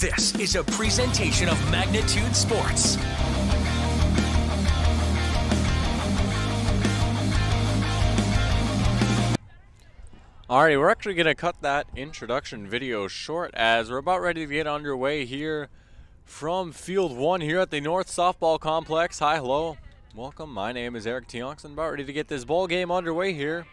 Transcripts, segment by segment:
This is a presentation of Magnitude Sports. Alrighty, we're actually going to cut that introduction video short as we're about ready to get underway here from Field 1 here at the North Softball Complex. Hi, hello, welcome. My name is Eric Tionkson. About ready to get this ball game underway here.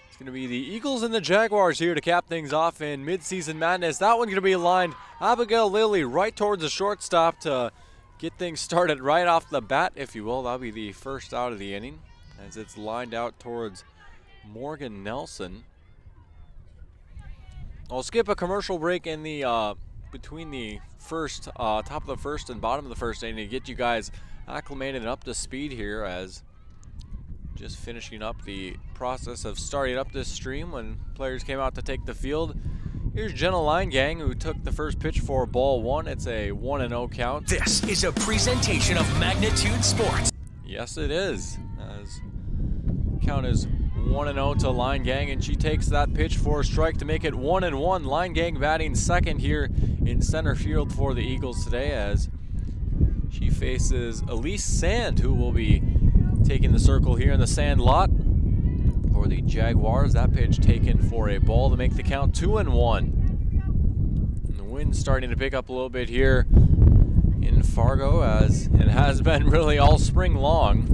It's going to be the Eagles and the Jaguars here to cap things off in midseason madness. That one's going to be lined Abigail Lilly right towards the shortstop to get things started right off the bat, if you will. That'll be the first out of the inning as it's lined out towards Morgan Nelson. I'll skip a commercial break in the between the first top of the first and bottom of the first inning to get you guys acclimated and up to speed here, as just finishing up the process of starting up this stream when players came out to take the field. Here's Jenna Line Gang, who took the first pitch for ball one. It's a 1-0 count. This is a presentation of Magnitude Sports. Yes, it is. As count is 1-0 to Line Gang, and she takes that pitch for a strike to make it 1-1. Line Gang batting second here in center field for the Eagles today, as she faces Elise Sand, who will be taking the circle here in the sand lot for the Jaguars. That pitch taken for a ball to make the count 2-1. And the wind's starting to pick up a little bit here in Fargo, as it has been really all spring long.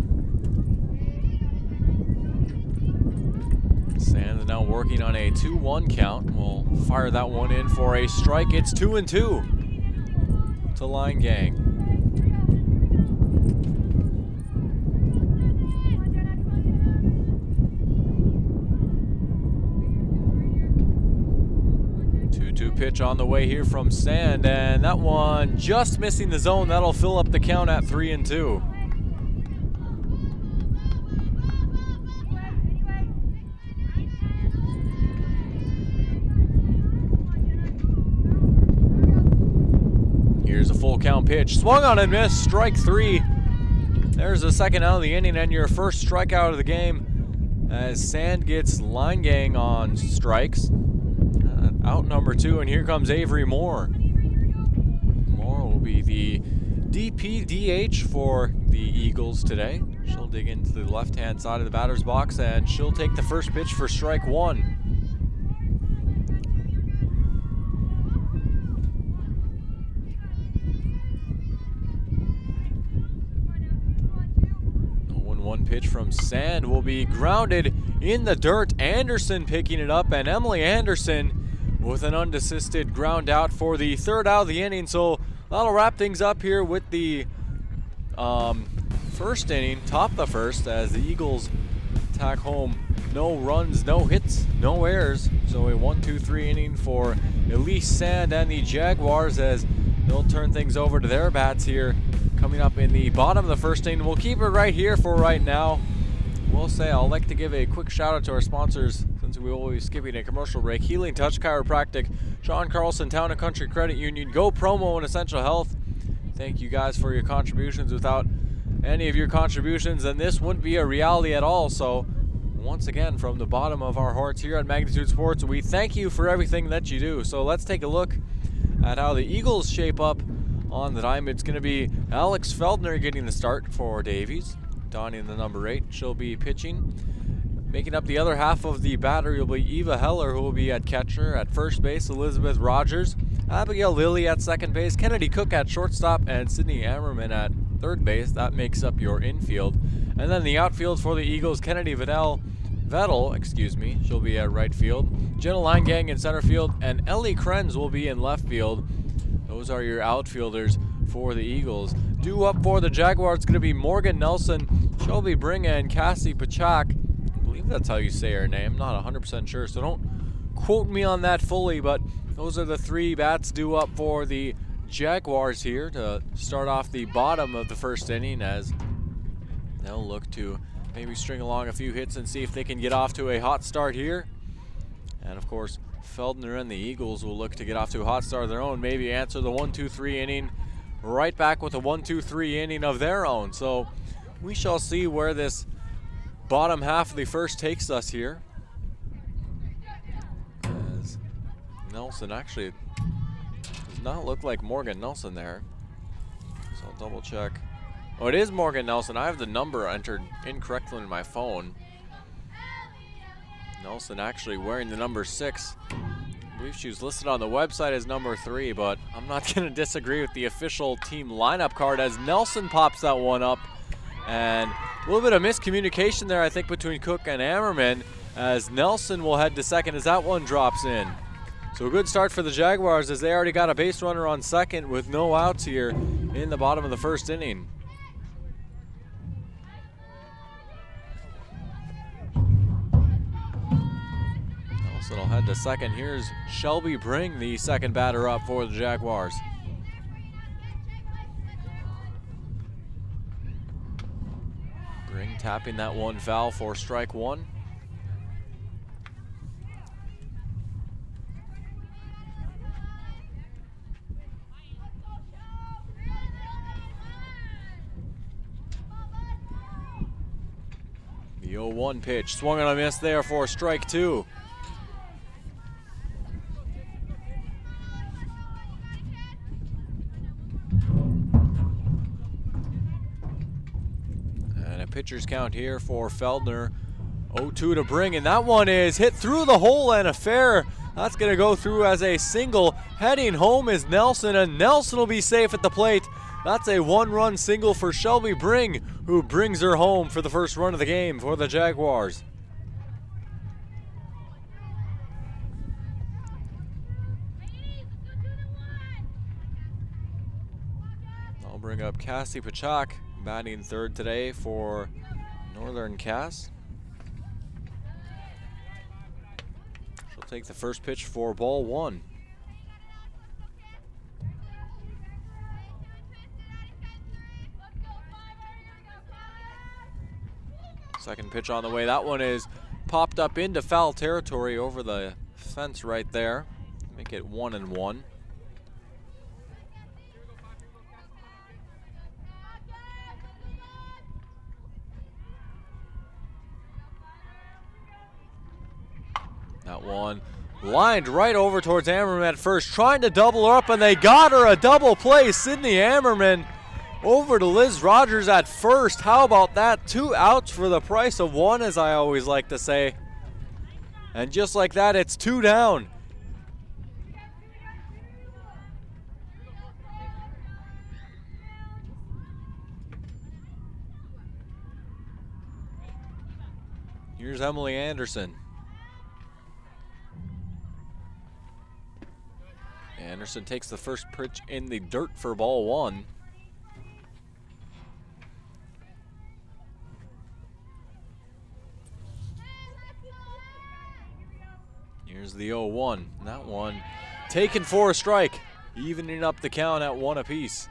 Sand's now working on a 2-1 count. We'll fire that one in for a strike. It's 2-2 to Line Gang. 2-2 pitch on the way here from Sand, and that one just missing the zone. That'll fill up the count at 3-2. Here's a full count pitch. Swung on and missed. Strike three. There's the second out of the inning and your first strikeout of the game, as Sand gets Line Gang on strikes. Out number two, and here comes Avery Moore. Moore will be the DPDH for the Eagles today. She'll dig into the left-hand side of the batter's box, and she'll take the first pitch for strike one. 0-1 pitch from Sand will be grounded in the dirt. Anderson picking it up, and Emily Anderson with an unassisted ground out for the third out of the inning. So that'll wrap things up here with the first inning, top of the first, as the Eagles tack home no runs, no hits, no errors. So a 1-2-3 inning for Elise Sand and the Jaguars, as they'll turn things over to their bats here coming up in the bottom of the first inning. We'll keep it right here for right now. We'll say I'd like to give a quick shout out to our sponsors, since we will be skipping a commercial break. Healing Touch Chiropractic, John Carlson Town and Country Credit Union, Go Promo, and Essential Health. Thank you guys for your contributions. Without any of your contributions, then this wouldn't be a reality at all. So once again, from the bottom of our hearts here at Magnitude Sports, we thank you for everything that you do. So let's take a look at how the Eagles shape up on the diamond. It's going to be Alex Feldner getting the start for Davies, donning the number 8. She'll be pitching. Making up the other half of the battery will be Eva Heller, who will be at catcher. At first base, Elizabeth Rogers. Abigail Lilly at second base. Kennedy Cook at shortstop. And Sydney Ammerman at third base. That makes up your infield. And then the outfield for the Eagles, Kennedy Vettel, she'll be at right field. Jenna Line Gang in center field. And Ellie Krenz will be in left field. Those are your outfielders for the Eagles. Due up for the Jaguars, it's going to be Morgan Nelson. She'll be bringing Cassie Pachak. That's how you say her name. Not 100% sure, so don't quote me on that fully, but those are the three bats due up for the Jaguars here to start off the bottom of the first inning, as they'll look to maybe string along a few hits and see if they can get off to a hot start here. And of course, Feldner and the Eagles will look to get off to a hot start of their own, maybe answer the 1-2-3 inning right back with a 1-2-3 inning of their own. So we shall see where this bottom half of the first takes us here, as Nelson actually not look like Morgan Nelson there. So I'll double check. Oh, it is Morgan Nelson. I have the number entered incorrectly in my phone. Nelson actually wearing the number 6. I believe she was listed on the website as number 3, but I'm not going to disagree with the official team lineup card as Nelson pops that one up. And a little bit of miscommunication there, I think, between Cook and Ammerman, as Nelson will head to second as that one drops in. So a good start for the Jaguars as they already got a base runner on second with no outs here in the bottom of the first inning. Nelson will head to second. Here's Shelby Bring, the second batter up for the Jaguars. Bring tapping that one foul for strike 1. The 0-1 pitch, swung on a miss there for strike 2. And a pitcher's count here for Feldner. 0-2 to Bring, and that one is hit through the hole and a fair. That's going to go through as a single. Heading home is Nelson, and Nelson will be safe at the plate. That's a 1-run single for Shelby Bring, who brings her home for the first run of the game for the Jaguars. I'll bring up Cassie Pachak, batting third today for Northern Cass. She'll take the first pitch for ball 1. Second pitch on the way. That one is popped up into foul territory over the fence right there. Make it 1-1. That one lined right over towards Ammerman at first, trying to double her up, and they got her a double play. Sydney Ammerman over to Liz Rogers at first. How about that? 2 outs for the price of 1, as I always like to say. And just like that, it's 2 down. Here's Emily Anderson. Anderson takes the first pitch in the dirt for ball 1. Here's the 0-1. That one taken for a strike, evening up the count at 1 apiece.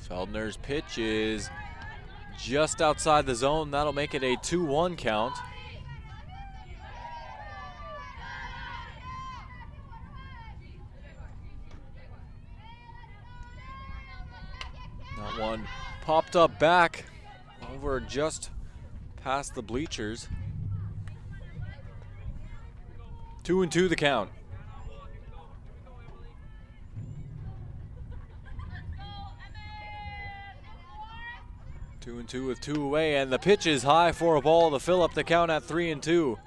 Feldner's pitch is just outside the zone. That'll make it a 2-1 count. That one popped up back over just past the bleachers. 2-2 the count. 2-2 with 2 away, and the pitch is high for a ball to fill up the count at 3-2.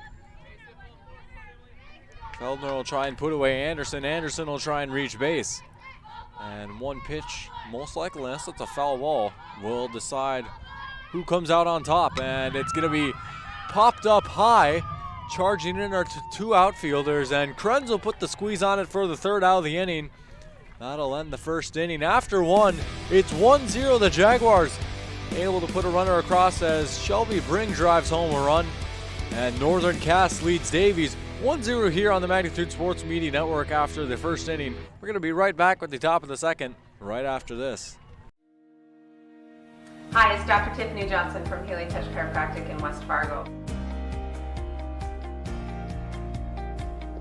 Feldner will try and put away Anderson. Anderson will try and reach base. And one pitch, most likely, unless it's a foul ball, will decide who comes out on top. And it's going to be popped up high, charging in our 2 outfielders. And Krenz will put the squeeze on it for the 3rd out of the inning. That'll end the first inning. After 1, it's 1-0 the Jaguars. Able to put a runner across as Shelby Bring drives home a run. And Northern Cass leads Davies 1-0 here on the Magnitude Sports Media Network after the first inning. We're going to be right back with the top of the second right after this. Hi, it's Dr. Tiffany Johnson from Healing Touch Chiropractic in West Fargo.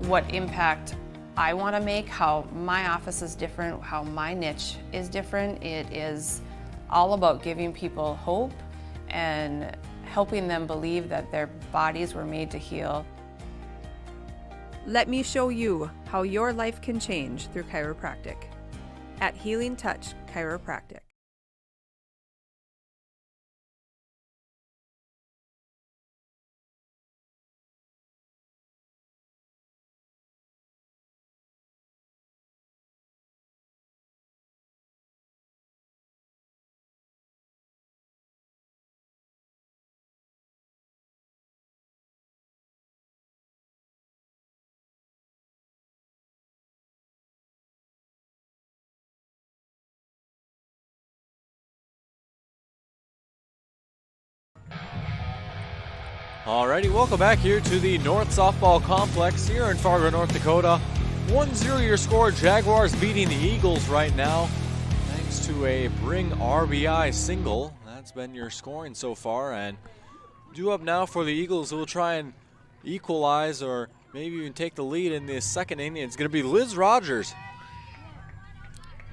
What impact I want to make, how my office is different, how my niche is different. It is all about giving people hope and helping them believe that their bodies were made to heal. Let me show you how your life can change through chiropractic at Healing Touch Chiropractic. Alrighty, welcome back here to the North Softball Complex here in Fargo, North Dakota. 1-0 your score. Jaguars beating the Eagles right now thanks to a Bring RBI single. That's been your scoring so far, and due up now for the Eagles, who will try and equalize or maybe even take the lead in the second inning. It's going to be Liz Rogers.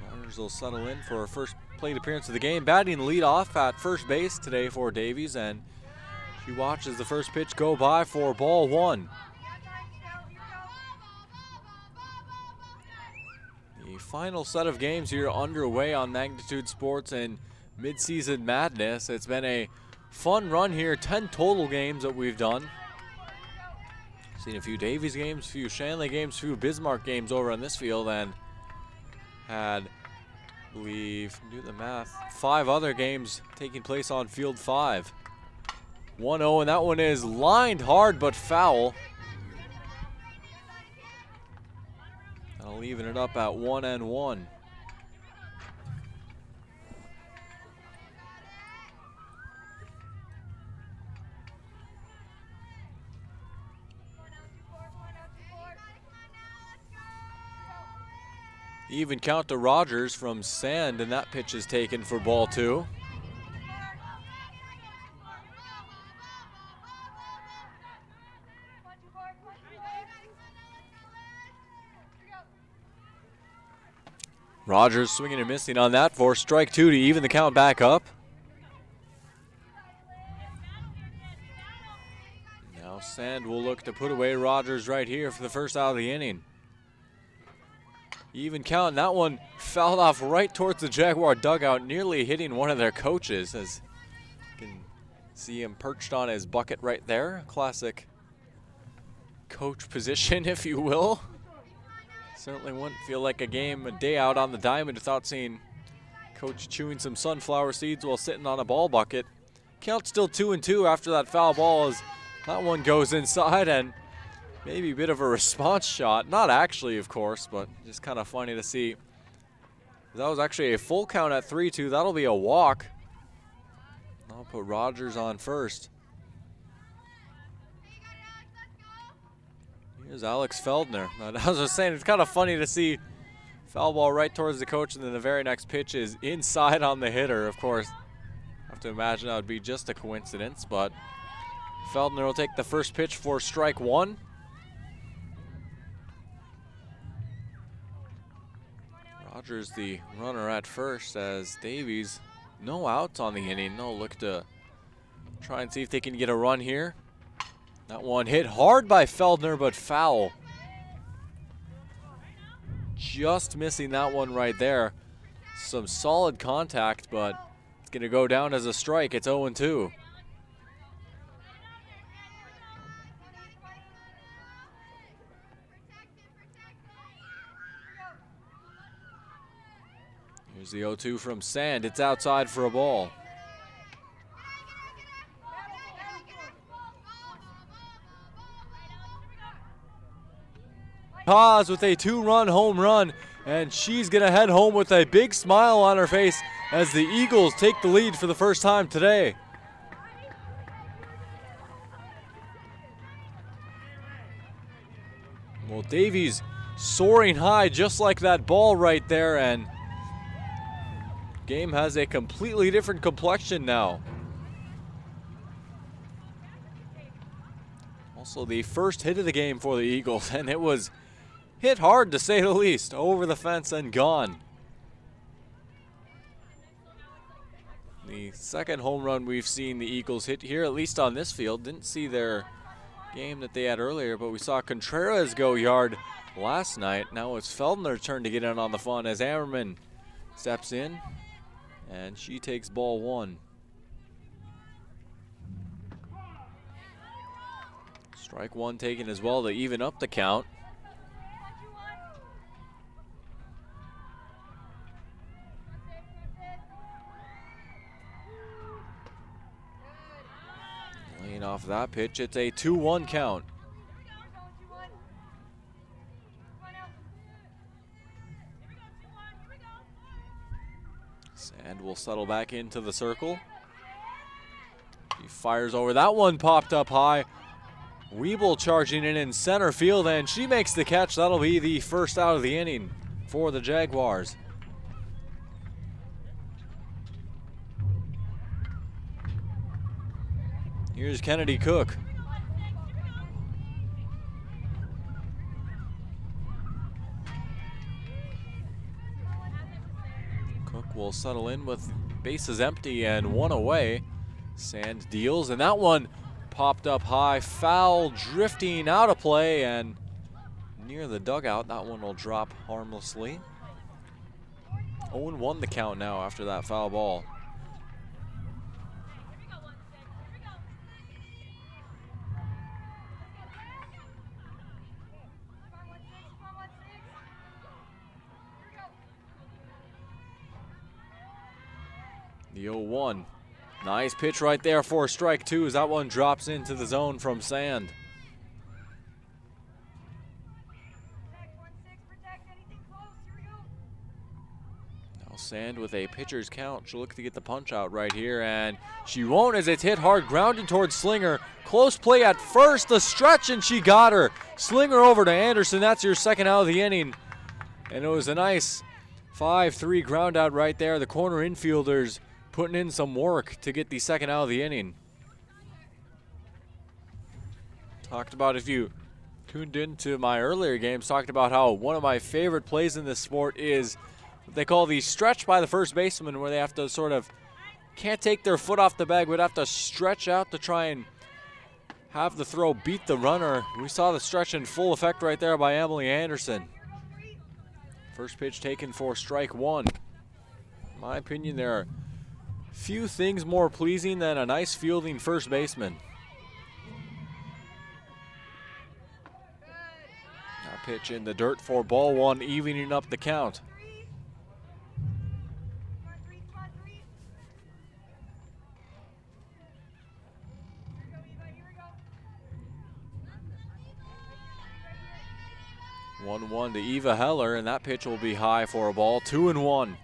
Rogers will settle in for her first plate appearance of the game, batting lead off at first base today for Davies, and she watches the first pitch go by for ball one. The final set of games here underway on Magnitude Sports and Midseason Madness. It's been a fun run here, 10 total games that we've done. Seen a few Davies games, a few Shanley games, a few Bismarck games over on this field, and had, I believe, do the math, 5 other games taking place on field 5. 1-0, and that one is lined hard but foul. That'll even it up at 1-1. Even count to Rogers from Sand, and that pitch is taken for ball 2. Rogers swinging and missing on that for strike 2 to even the count back up. Now Sand will look to put away Rogers right here for the first out of the inning. Even count, and that one fouled off right towards the Jaguar dugout, nearly hitting one of their coaches, as you can see him perched on his bucket right there. Classic coach position, if you will. Certainly wouldn't feel like a game a day out on the diamond without seeing coach chewing some sunflower seeds while sitting on a ball bucket. Count still 2-2 after that foul ball, as that one goes inside, and maybe a bit of a response shot. Not actually, of course, but just kind of funny to see. That was actually a full count at 3-2. That'll be a walk. I'll put Rogers on first. Here's Alex Feldner. I was just saying, it's kind of funny to see foul ball right towards the coach, and then the very next pitch is inside on the hitter. Of course, I have to imagine that would be just a coincidence, but Feldner will take the first pitch for strike 1. Rogers the runner at first, as Davies no outs on the inning. They'll look to try and see if they can get a run here. That one hit hard by Feldner, but foul. Just missing that one right there. Some solid contact, but it's going to go down as a strike. It's 0-2. Here's the 0-2 from Sand. It's outside for a ball. Paz with a 2-run home run, and she's going to head home with a big smile on her face as the Eagles take the lead for the first time today. Well, Davies soaring high just like that ball right there, and game has a completely different complexion now. Also the first hit of the game for the Eagles, and it was hit hard to say the least, over the fence and gone. The second home run we've seen the Eagles hit here, at least on this field. Didn't see their game that they had earlier, but we saw Contreras go yard last night. Now it's Feldner's turn to get in on the fun as Ammerman steps in, and she takes ball one. Strike one taken as well to even up the count. Laying off that pitch, it's a 2-1 count. Sand will settle back into the circle. He fires over. That one popped up high. Weeble charging in center field, and she makes the catch. That'll be the first out of the inning for the Jaguars. Here's Kennedy Cook. Cook will settle in with bases empty and one away. Sand deals, and that one popped up high, foul, drifting out of play and near the dugout. That one will drop harmlessly. 0-1 the count now after that foul ball. The 0-1. Nice pitch right there for strike two as that one drops into the zone from Sand. Now Sand with a pitcher's count. She'll look to get the punch out right here, and she won't as it's hit hard, grounded towards Slinger. Close play at first, the stretch, and she got her. Slinger over to Anderson. That's your second out of the inning. And it was a nice 5-3 ground out right there. The corner infielders putting in some work to get the second out of the inning. Talked about, if you tuned into my earlier games, talked about how one of my favorite plays in this sport is what they call the stretch by the first baseman, where they have to sort of, can't take their foot off the bag, would have to stretch out to try and have the throw beat the runner. We saw the stretch in full effect right there by Emily Anderson. First pitch taken for strike one. In my opinion, there are few things more pleasing than a nice fielding first baseman. Now pitch in the dirt for ball one, evening up the count. One 1 to Eva Heller, and that pitch will be high for a ball. 2-1.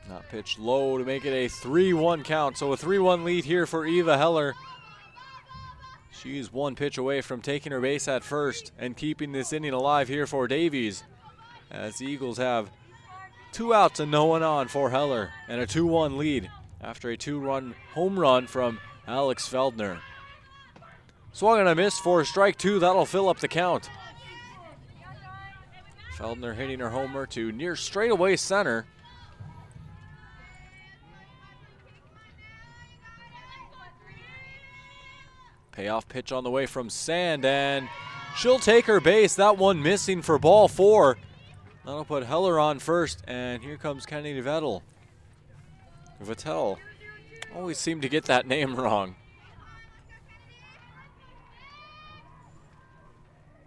That pitch low to make it a 3-1 count. So a 3-1 lead here for Eva Heller. She's one pitch away from taking her base at first and keeping this inning alive here for Davies, as the Eagles have 2 outs and no one on for Heller, and a 2-1 lead after a 2-run home run from Alex Feldner. Swung and a miss for strike two. That'll fill up the count. Feldner hitting her homer to near straightaway center. Payoff pitch on the way from Sand, and she'll take her base. That one missing for ball four. That'll put Heller on first, and here comes Kennedy Vettel. Always seem to get that name wrong.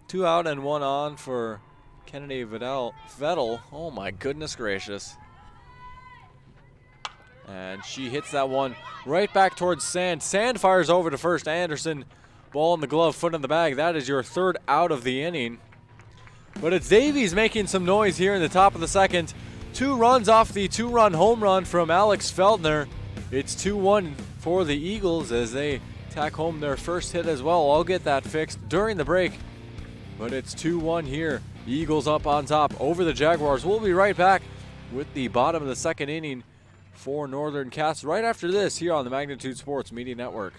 2 out and 1 on for Kennedy Vettel. Oh my goodness gracious. And she hits that one right back towards Sand. Sand fires over to first. Anderson, ball in the glove, foot in the bag. That is your third out of the inning. But it's Davies making some noise here in the top of the second. 2 runs off the 2-run home run from Alex Feldner. It's 2-1 for the Eagles as they tack home their first hit as well. I'll get that fixed during the break. But it's 2-1 here. Eagles up on top over the Jaguars. We'll be right back with the bottom of the second inning for Northern Cats right after this here on the Magnitude Sports Media Network.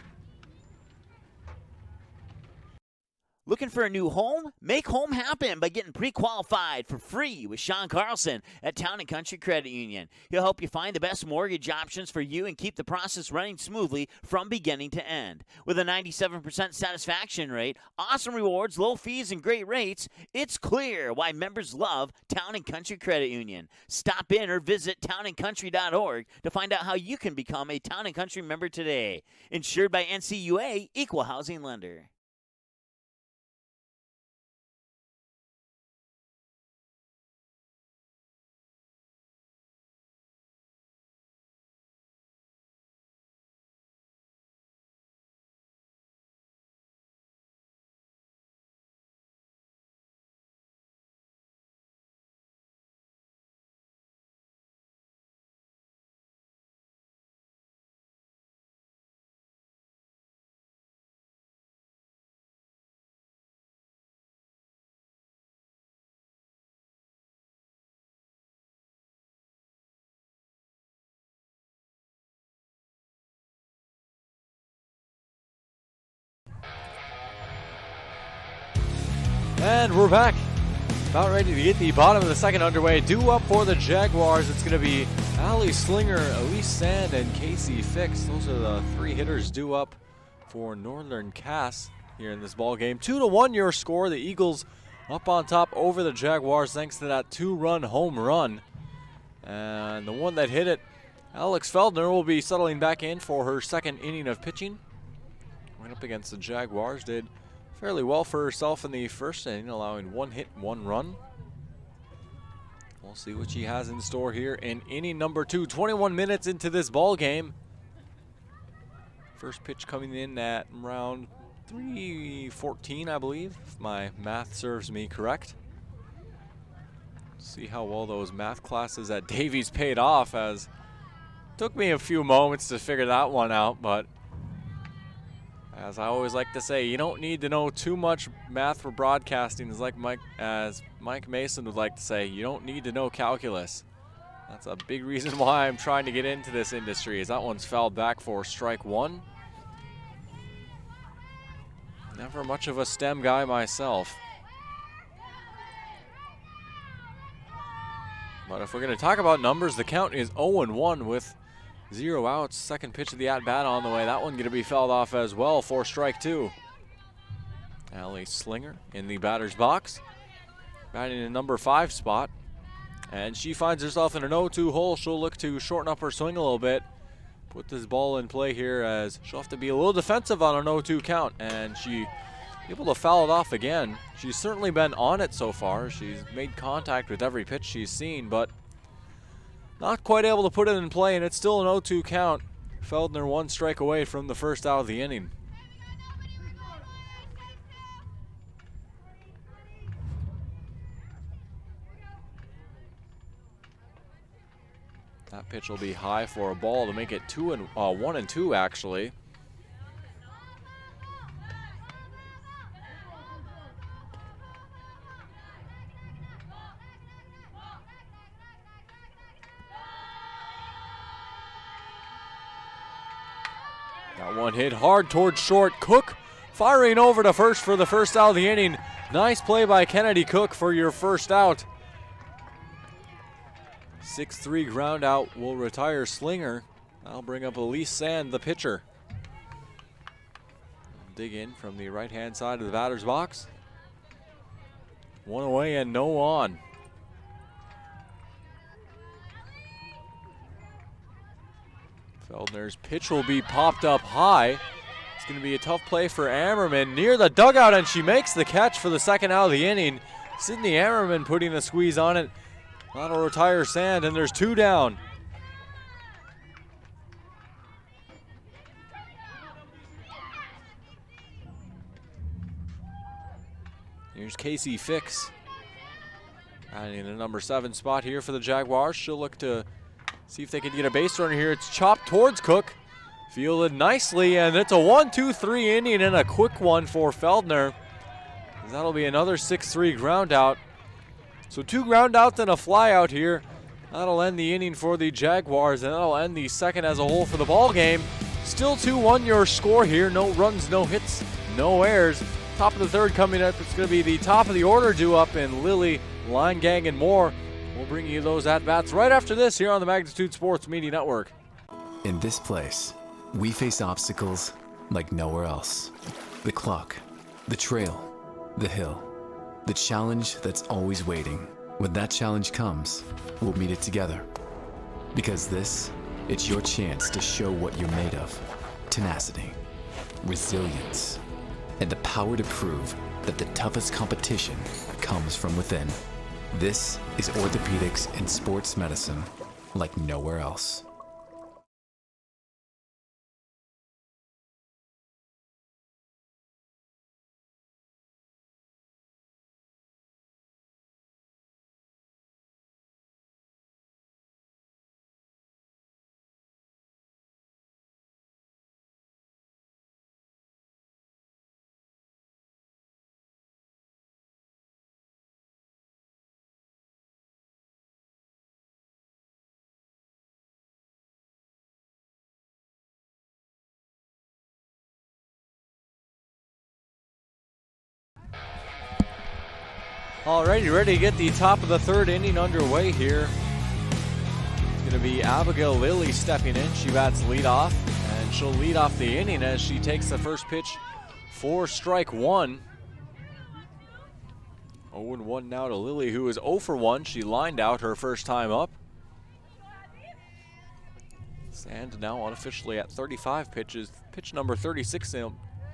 Looking for a new home? Make home happen by getting pre-qualified for free with Sean Carlson at Town & Country Credit Union. He'll help you find the best mortgage options for you and keep the process running smoothly from beginning to end. With a 97% satisfaction rate, awesome rewards, low fees, and great rates, it's clear why members love Town & Country Credit Union. Stop in or visit townandcountry.org to find out how you can become a Town & Country member today. Insured by NCUA, Equal Housing Lender. And we're back. About ready to get the bottom of the second underway. Due up for the Jaguars. It's going to be Allie Slinger, Elise Sand, and Casey Fix. Those are the three hitters due up for Northern Cass here in this ball game. 2-1 your score. The Eagles up on top over the Jaguars thanks to that two-run home run. And the one that hit it, Alex Feldner, will be settling back in for her second inning of pitching. Went up against the Jaguars. Did fairly well for herself in the first inning, allowing one hit, one run. We'll see what she has in store here in inning number 2. 21 minutes into this ball game. First pitch coming in at around 3:14, I believe, if my math serves me correct. See how well those math classes at Davies paid off, as it took me a few moments to figure that one out, but as I always like to say, you don't need to know too much math for broadcasting. As Mike Mason would like to say, you don't need to know calculus. That's a big reason why I'm trying to get into this industry, as that one's fouled back for strike one. Never much of a STEM guy myself. But if we're going to talk about numbers, the count is 0-1 with 0 outs. Second pitch of the at-bat on the way. That one going to be fouled off as well for strike two. Allie Slinger in the batter's box, batting in number 5 spot. And she finds herself in an 0-2 hole. She'll look to shorten up her swing a little bit, put this ball in play here, as she'll have to be a little defensive on an 0-2 count. And she able to foul it off again. She's certainly been on it so far. She's made contact with every pitch she's seen, but not quite able to put it in play, and it's still an 0-2 count. Feldner one strike away from the first out of the inning. That pitch will be high for a ball to make it 1-2 actually. That one hit hard towards short. Cook firing over to first for the first out of the inning. Nice play by Kennedy Cook for your first out. 6-3 ground out will retire Slinger. That'll bring up Elise Sand, the pitcher. Dig in from the right-hand side of the batter's box. One away and no on. Feldner's pitch will be popped up high. It's going to be a tough play for Ammerman near the dugout, and she makes the catch for the second out of the inning. Sydney Ammerman putting the squeeze on it. That'll retire Sand, and there's 2 down. Here's Casey Fix, adding in the number 7 spot here for the Jaguars. She'll look to see if they can get a base runner here. It's chopped towards Cook. Fielded nicely, and it's a 1-2-3 inning and a quick one for Feldner. That'll be another 6-3 ground out. So 2 ground outs and a fly out here. That'll end the inning for the Jaguars, and that'll end the second as a whole for the ball game. Still 2-1 your score here. No runs, no hits, no errors. Top of the third coming up. It's going to be the top of the order due up in Lily, Line Gang, and more. We'll bring you those at-bats right after this here on the Magnitude Sports Media Network. In this place, we face obstacles like nowhere else. The clock, the trail, the hill, the challenge that's always waiting. When that challenge comes, we'll meet it together. Because it's your chance to show what you're made of. Tenacity, resilience, and the power to prove that the toughest competition comes from within. This is orthopedics and sports medicine like nowhere else. Alrighty, ready to get the top of the third inning underway here. It's going to be Abigail Lilly stepping in. She bats leadoff, and she'll lead off the inning as she takes the first pitch for strike one. 0-1 now to Lilly, who is 0 for 1. She lined out her first time up. Sand now unofficially at 35 pitches. Pitch number 36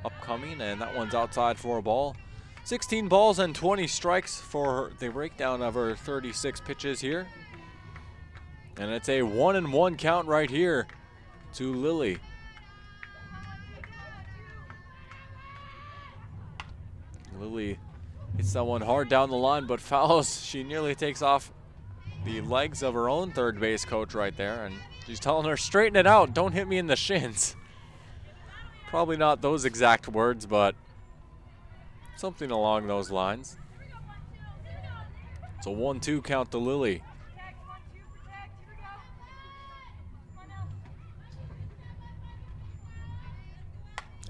upcoming, and that one's outside for a ball. 16 balls and 20 strikes for the breakdown of her 36 pitches here. And it's a 1-1 count right here to Lilly. Lilly hits that one hard down the line, but fouls. She nearly takes off the legs of her own third base coach right there, and she's telling her, straighten it out, don't hit me in the shins. Probably not those exact words, but something along those lines. It's a 1-2 count to Lilly.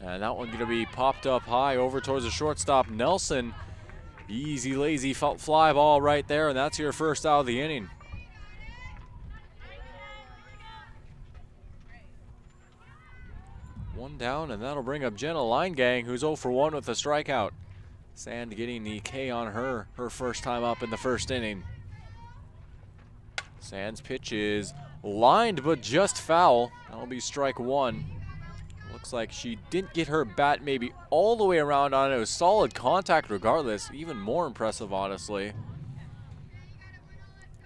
And that one going to be popped up high over towards the shortstop, Nelson. Easy, lazy fly ball right there, and that's your first out of the inning. One down, and that'll bring up Jenna Line Gang, who's 0 for 1 with a strikeout. Sand getting the K on her first time up in the first inning. Sand's pitch is lined but just foul. That'll be strike one. Looks like she didn't get her bat maybe all the way around on it. It was solid contact regardless. Even more impressive, honestly.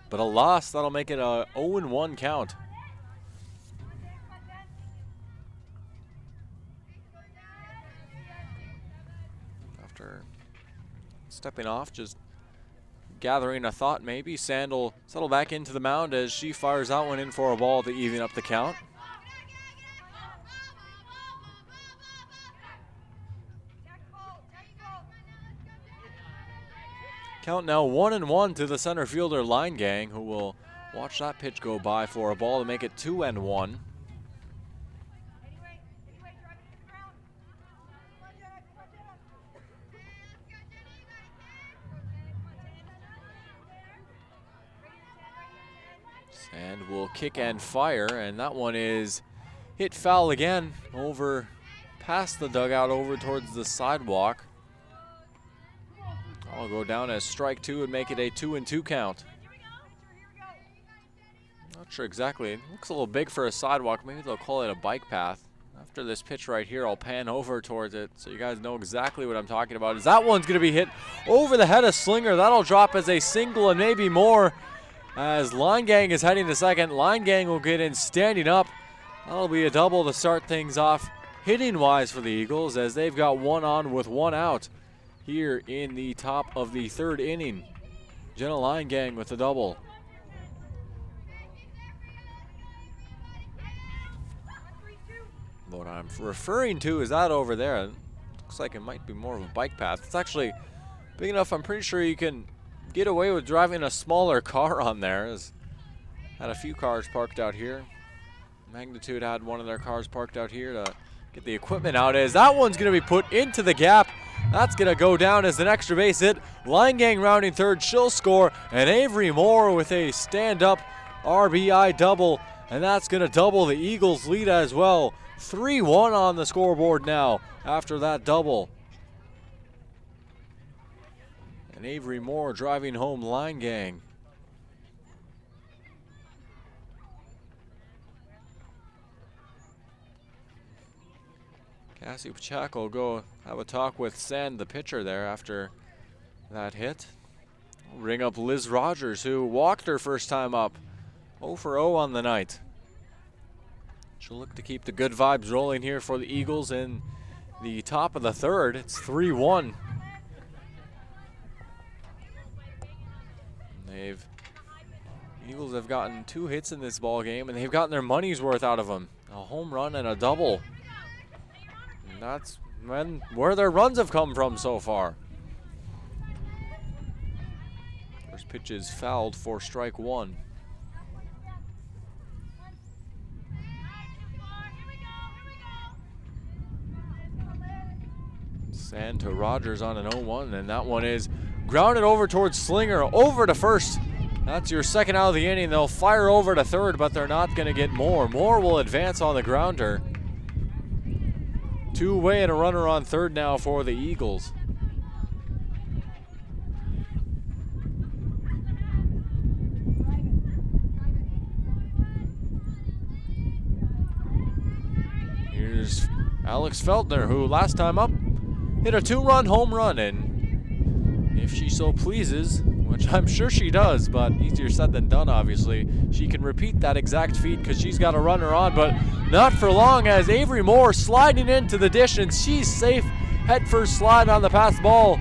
But a loss, that'll make it a 0-1 count. After stepping off, just gathering a thought maybe, Sand will settle back into the mound as she fires out one in for a ball to even up the count. Count now 1-1 to the center fielder Line Gang, who will watch that pitch go by for a ball to make it 2-1. And will kick and fire, and that one is hit foul again over past the dugout over towards the sidewalk. I'll go down as strike two and make it a 2-2 count. Not sure exactly. It looks a little big for a sidewalk. Maybe they'll call it a bike path. After this pitch right here, I'll pan over towards it so you guys know exactly what I'm talking about. As that one's going to be hit over the head of Slinger. That'll drop as a single and maybe more. As Line Gang is heading to second, Line Gang will get in standing up. That'll be a double to start things off hitting-wise for the Eagles, as they've got one on with one out here in the top of the third inning. Jenna Line Gang with a double. What I'm referring to is that over there. Looks like it might be more of a bike path. It's actually big enough, I'm pretty sure you can get away with driving a smaller car on there. Had a few cars parked out here. Magnitude had one of their cars parked out here to get the equipment out. As that one's going to be put into the gap, That's going to go down as an extra base hit. Line gang rounding third. She'll score. And Avery Moore with a stand-up RBI double. And that's going to double the Eagles' lead as well. 3-1 on the scoreboard now after that double. And Avery Moore driving home line gang. Cassie Pacheco will go have a talk with Sand, the pitcher, there after that hit. Ring up Liz Rogers, who walked her first time up. 0 for 0 on the night. She'll look to keep the good vibes rolling here for the Eagles in the top of the third. It's 3-1. Eagles have gotten 2 hits in this ball game, and they've gotten their money's worth out of them. A home run and a double. And that's where their runs have come from so far. First pitch is fouled for strike 1. Sand to Rogers on an 0-1, and that one is grounded over towards Slinger, over to first. That's your second out of the inning. They'll fire over to third, but they're not going to get more. Moore will advance on the grounder. 2-away and a runner on third now for the Eagles. Here's Alex Feldner, who last time up hit a 2-run home run, and if she so pleases, which I'm sure she does, but easier said than done, obviously, she can repeat that exact feat because she's got a runner on, but not for long as Avery Moore sliding into the dish, and she's safe. Head first slide on the pass ball.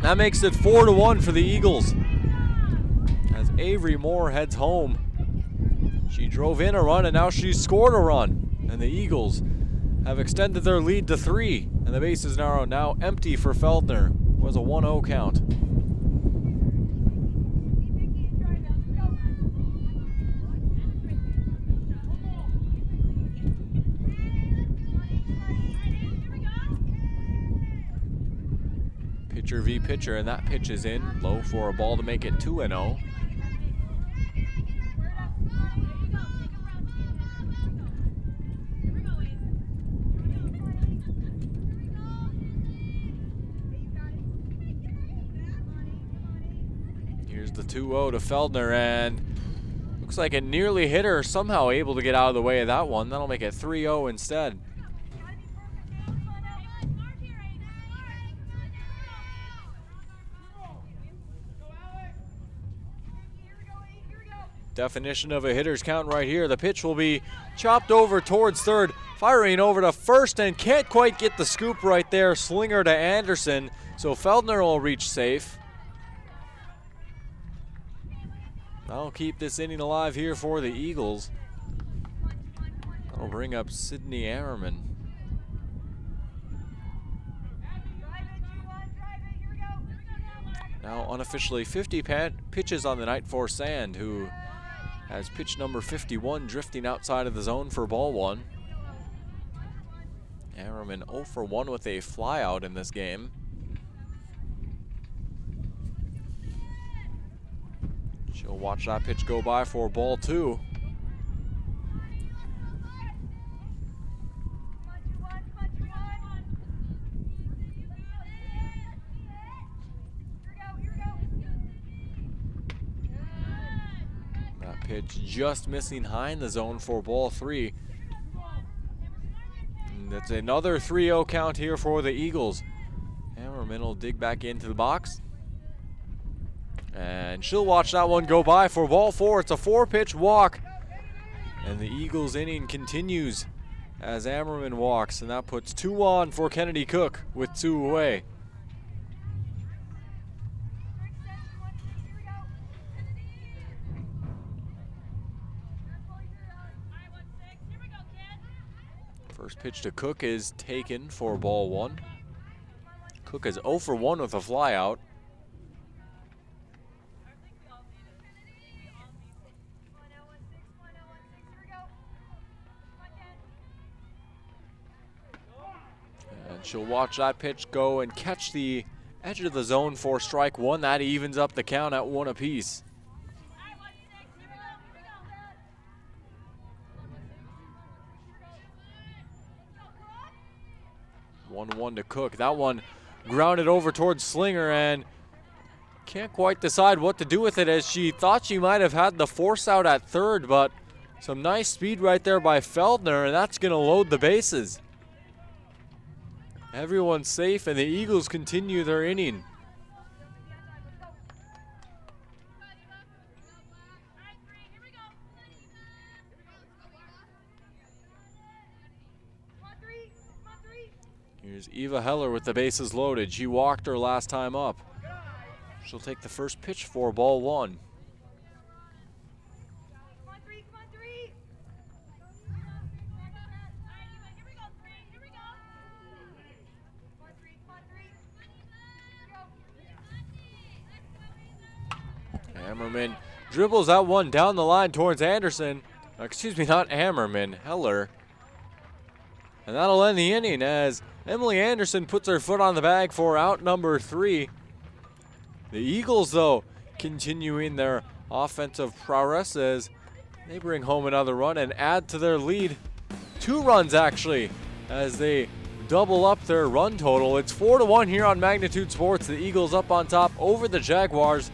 That makes it 4-1 for the Eagles. As Avery Moore heads home. She drove in a run, and now she's scored a run. And the Eagles have extended their lead to 3, and the bases are now empty for Feldner. It was a 1-0 count. Pitcher v. pitcher, and that pitch is in low for a ball to make it 2-0. Here's the 2-0 to Feldner, and looks like it nearly hit her, somehow able to get out of the way of that one. That'll make it 3-0 instead. Definition of a hitter's count right here. The pitch will be chopped over towards third, firing over to first, and can't quite get the scoop right there. Slinger to Anderson, so Feldner will reach safe. That'll keep this inning alive here for the Eagles. That'll bring up Sydney Ammerman. Now unofficially 50 pitches on the night for Sand, who has pitch number 51 drifting outside of the zone for ball 1. Ammerman 0 for 1 with a flyout in this game. She'll watch that pitch go by for ball 2. Pitch just missing high in the zone for ball 3. And that's another 3-0 count here for the Eagles. Hammerman will dig back into the box. And she'll watch that one go by for ball 4. It's a 4-pitch walk. And the Eagles inning continues as Ammerman walks. And that puts 2 on for Kennedy Cook with 2 away. First pitch to Cook is taken for ball 1. Cook is 0 for 1 with a flyout. And she'll watch that pitch go and catch the edge of the zone for strike one. That evens up the count at 1 apiece. 1-1 to Cook. That one grounded over towards Slinger and can't quite decide what to do with it, as she thought she might have had the force out at third, but some nice speed right there by Feldner, and that's going to load the bases. Everyone's safe, and the Eagles continue their inning. Here's Eva Heller with the bases loaded. She walked her last time up. She'll take the first pitch for ball one. Hammerman dribbles that one down the line towards Anderson. Excuse me, not Hammerman, Heller. And that'll end the inning as Emily Anderson puts her foot on the bag for out number 3. The Eagles, though, continuing their offensive prowess as they bring home another run and add to their lead. 2 runs, actually, as they double up their run total. It's 4-1 here on Magnitude Sports. The Eagles up on top over the Jaguars.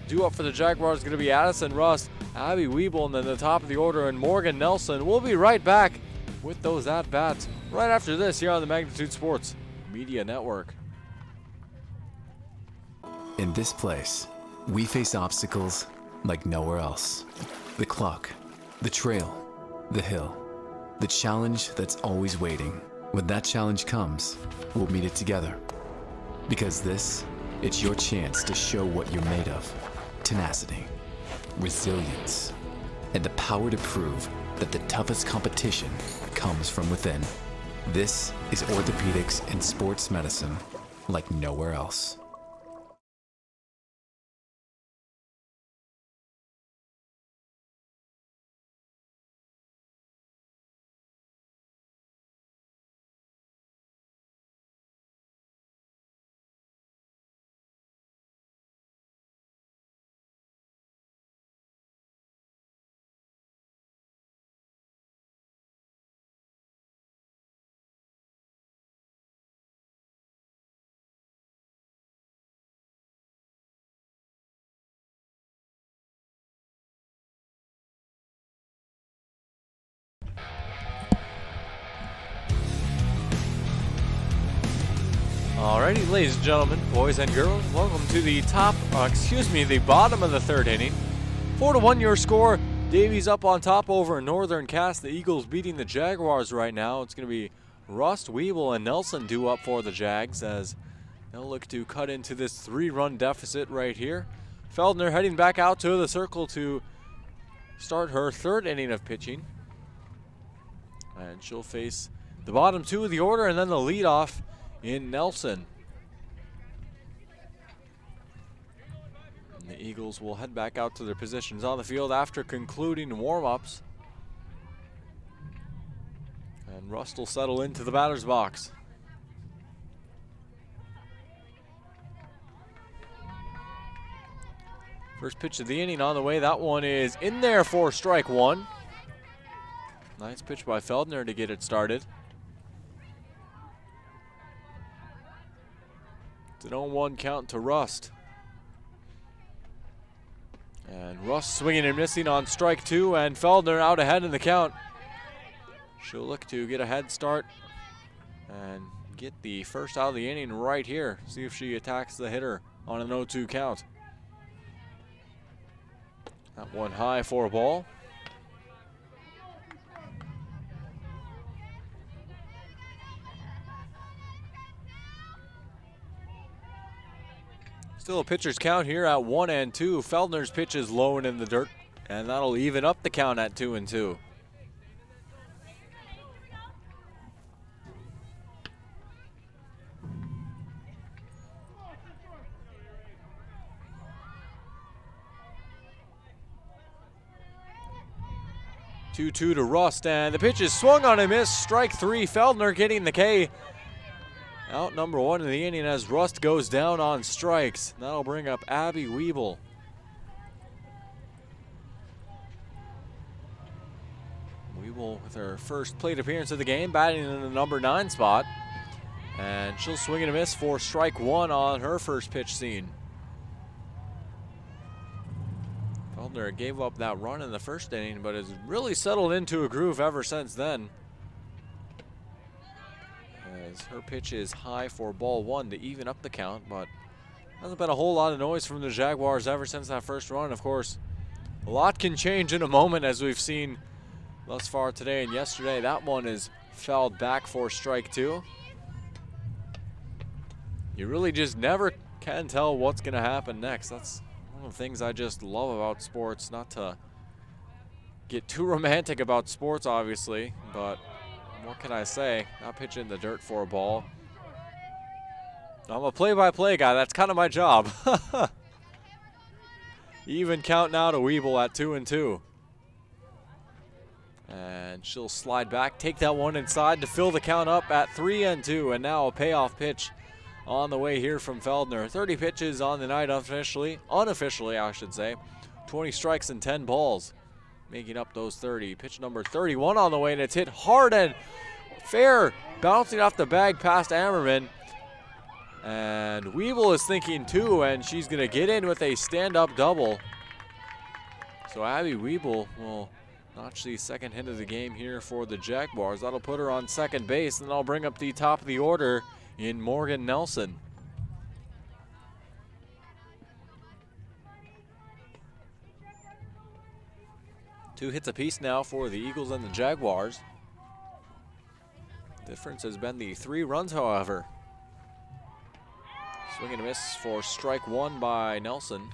Due up for the Jaguars is going to be Addison Rust, Abby Wiebel, and then the top of the order, and Morgan Nelson. We'll be right back with those at-bats right after this here on the Magnitude Sports Media Network. In this place, we face obstacles like nowhere else. The clock, the trail, the hill, the challenge that's always waiting. When that challenge comes, we'll meet it together. Because it's your chance to show what you're made of. Tenacity, resilience, and the power to prove that the toughest competition comes from within. This is orthopedics and sports medicine like nowhere else. Alrighty, ladies and gentlemen, boys and girls, welcome to the the bottom of the third inning. 4-1 your score. Davies up on top over Northern Cass. The Eagles beating the Jaguars right now. It's going to be Rust, Wiebel, and Nelson due up for the Jags as they'll look to cut into this 3-run deficit right here. Feldner heading back out to the circle to start her third inning of pitching. And she'll face the bottom 2 of the order and then the leadoff in Nelson. And the Eagles will head back out to their positions on the field after concluding warm-ups. And Rust will settle into the batter's box. First pitch of the inning on the way. That one is in there for strike one. Nice pitch by Feldner to get it started. It's an 0-1 count to Rust. And Rust swinging and missing on strike 2, and Feldner out ahead in the count. She'll look to get a head start and get the first out of the inning right here. See if she attacks the hitter on an 0-2 count. That one high for a ball. Still a pitcher's count here at 1-2. Feldner's pitch is low and in the dirt, and that'll even up the count at 2-2. Two to Rust, and the pitch is swung on and missed. Strike 3. Feldner getting the K. Out number 1 in the inning as Rust goes down on strikes. That'll bring up Abby Weeble. Weeble with her first plate appearance of the game, batting in the number 9 spot. And she'll swing and a miss for strike 1 on her first pitch seen. Feldner gave up that run in the first inning, but has really settled into a groove ever since then. As her pitch is high for ball 1 to even up the count, but hasn't been a whole lot of noise from the Jaguars ever since that first run. Of course, a lot can change in a moment, as we've seen thus far today and yesterday. That one is fouled back for strike 2. You really just never can tell what's going to happen next. That's one of the things I just love about sports. Not to get too romantic about sports, obviously, but what can I say? Not pitch in the dirt for a ball. I'm a play-by-play guy. That's kind of my job. Even count now to Weeble at 2-2. And she'll slide back, take that one inside to fill the count up at 3-2. And now a payoff pitch on the way here from Feldner. 30 pitches on the night unofficially, I should say. 20 strikes and 10 balls, making up those 30. Pitch number 31 on the way, and it's hit hard and fair, bouncing off the bag past Ammerman. And Weeble is thinking too, and she's going to get in with a stand-up double. So Abby Weeble will notch the second hit of the game here for the Jaguars. That'll put her on second base, and I'll bring up the top of the order in Morgan Nelson. Two hits apiece now for the Eagles and the Jaguars. Difference has been the 3 runs, however. Swing and a miss for strike 1 by Nelson.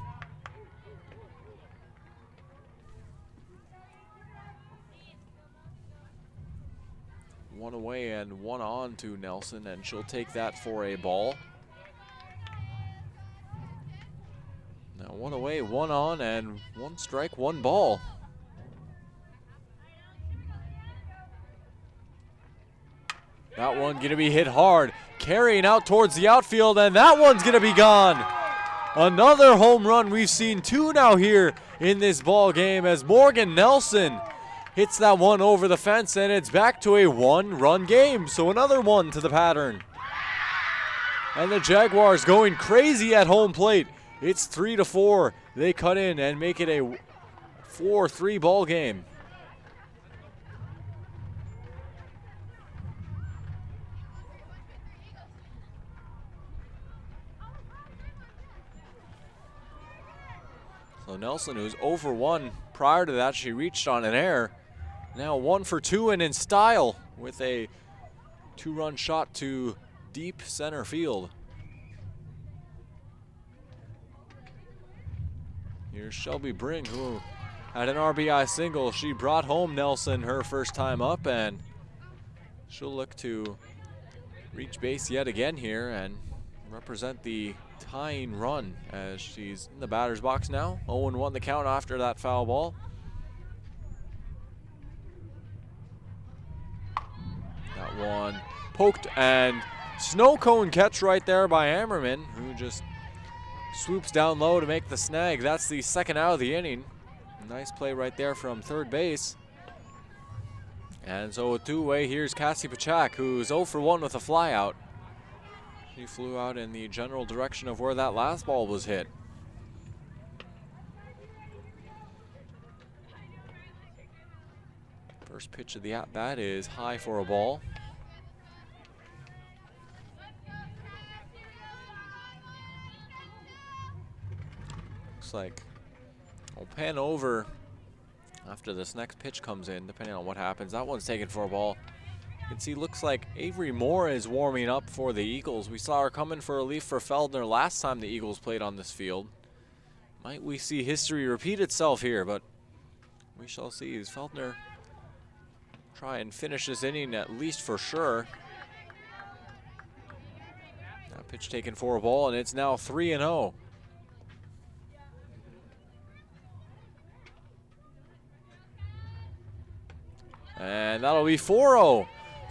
One away and one on to Nelson, and she'll take that for a ball. Now 1 away, 1 on, and 1 strike, 1 ball. That one going to be hit hard, carrying out towards the outfield, and that one's going to be gone. Another home run. We've seen 2 now here in this ball game as Morgan Nelson hits that one over the fence, and it's back to a 1-run game. So another one to the pattern. And the Jaguars going crazy at home plate. It's 3-4. They cut in and make it a 4-3 ball game. So Nelson, who's over 1 prior to that, she reached on an error. Now 1 for 2 and in style with a 2-run shot to deep center field. Here's Shelby Bring, who had an RBI single. She brought home Nelson her first time up, and she'll look to reach base yet again here and represent the tying run as she's in the batter's box now. 0-1 the count after that foul ball. That one poked, and snow cone catch right there by Ammerman, who just swoops down low to make the snag. That's the second out of the inning. Nice play right there from third base. And so a 2-way, here's Cassie Pachak, who's 0 for 1 with a fly out. She flew out in the general direction of where that last ball was hit. First pitch of the at-bat is high for a ball. Looks like we'll pan over after this next pitch comes in, depending on what happens. That one's taken for a ball. You can see, looks like Avery Moore is warming up for the Eagles. We saw her coming for relief for Feldner last time the Eagles played on this field. Might we see history repeat itself here, but we shall see. As Feldner try and finish this inning at least for sure. That pitch taken for a ball, and it's now 3-0. And that'll be 4-0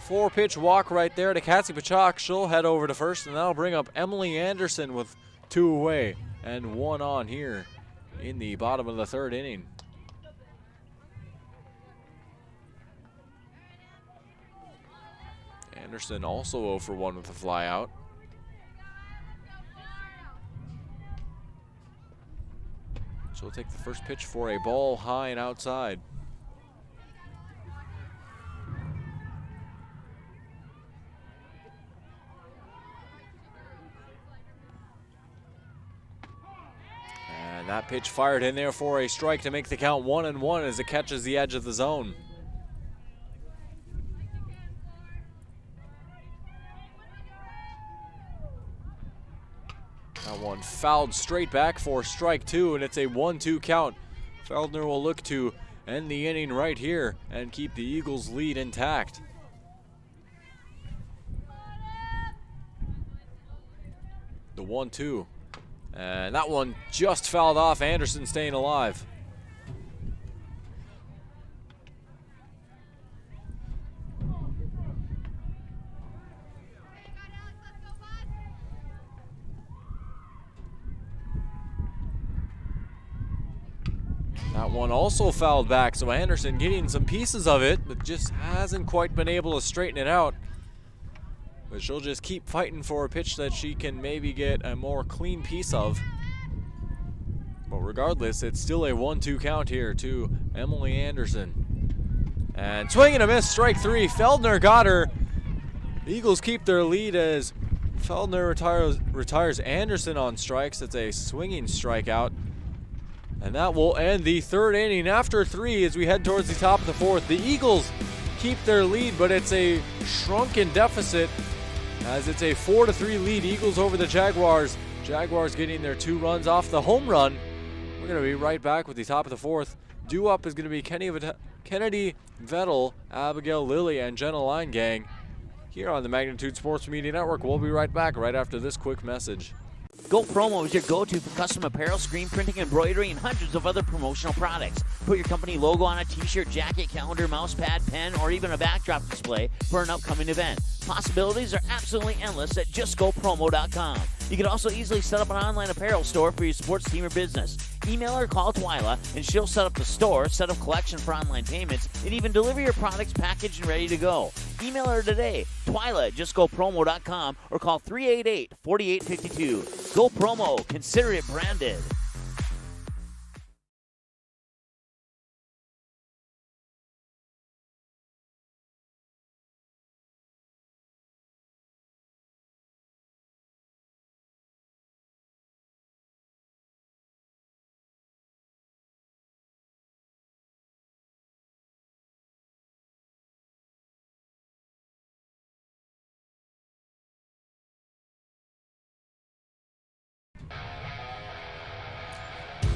4-pitch walk right there to Cassie Pachak. She'll head over to first, and that'll bring up Emily Anderson with 2 away and 1 on here in the bottom of the 3rd inning. Anderson also 0 for 1 with a fly out. She'll take the first pitch for a ball high and outside. And that pitch fired in there for a strike to make the count 1-1 as it catches the edge of the zone. That one fouled straight back for strike 2, and it's a 1-2 count. Feldner will look to end the inning right here and keep the Eagles' lead intact. The 1-2. And that one just fouled off. Anderson staying alive. That one also fouled back, so Anderson getting some pieces of it, but just hasn't quite been able to straighten it out. But she'll just keep fighting for a pitch that she can maybe get a more clean piece of. But regardless, it's still a 1-2 count here to Emily Anderson. And swing and a miss, strike 3. Feldner got her. The Eagles keep their lead as Feldner retires Anderson on strikes. It's a swinging strikeout. And that will end the 3rd inning. After 3, as we head towards the top of the 4th, the Eagles keep their lead, but it's a shrunken deficit as it's a 4-3 lead. Eagles over the Jaguars. Jaguars getting their 2 runs off the home run. We're going to be right back with the top of the 4th. Due up is going to be Kennedy Vettel, Abigail Lilly, and Jenna Line Gang here on the Magnitude Sports Media Network. We'll be right back right after this quick message. Go Promo is your go-to for custom apparel, screen printing, embroidery, and hundreds of other promotional products. Put your company logo on a t-shirt, jacket, calendar, mouse pad, pen, or even a backdrop display for an upcoming event. Possibilities are absolutely endless at justgopromo.com. You can also easily set up an online apparel store for your sports team or business. Email or call Twyla, and she'll set up the store, set up collection for online payments, and even deliver your products packaged and ready to go. Email her today, Twyla at justgopromo.com, or call 388-4852. Go Promo. Consider it branded.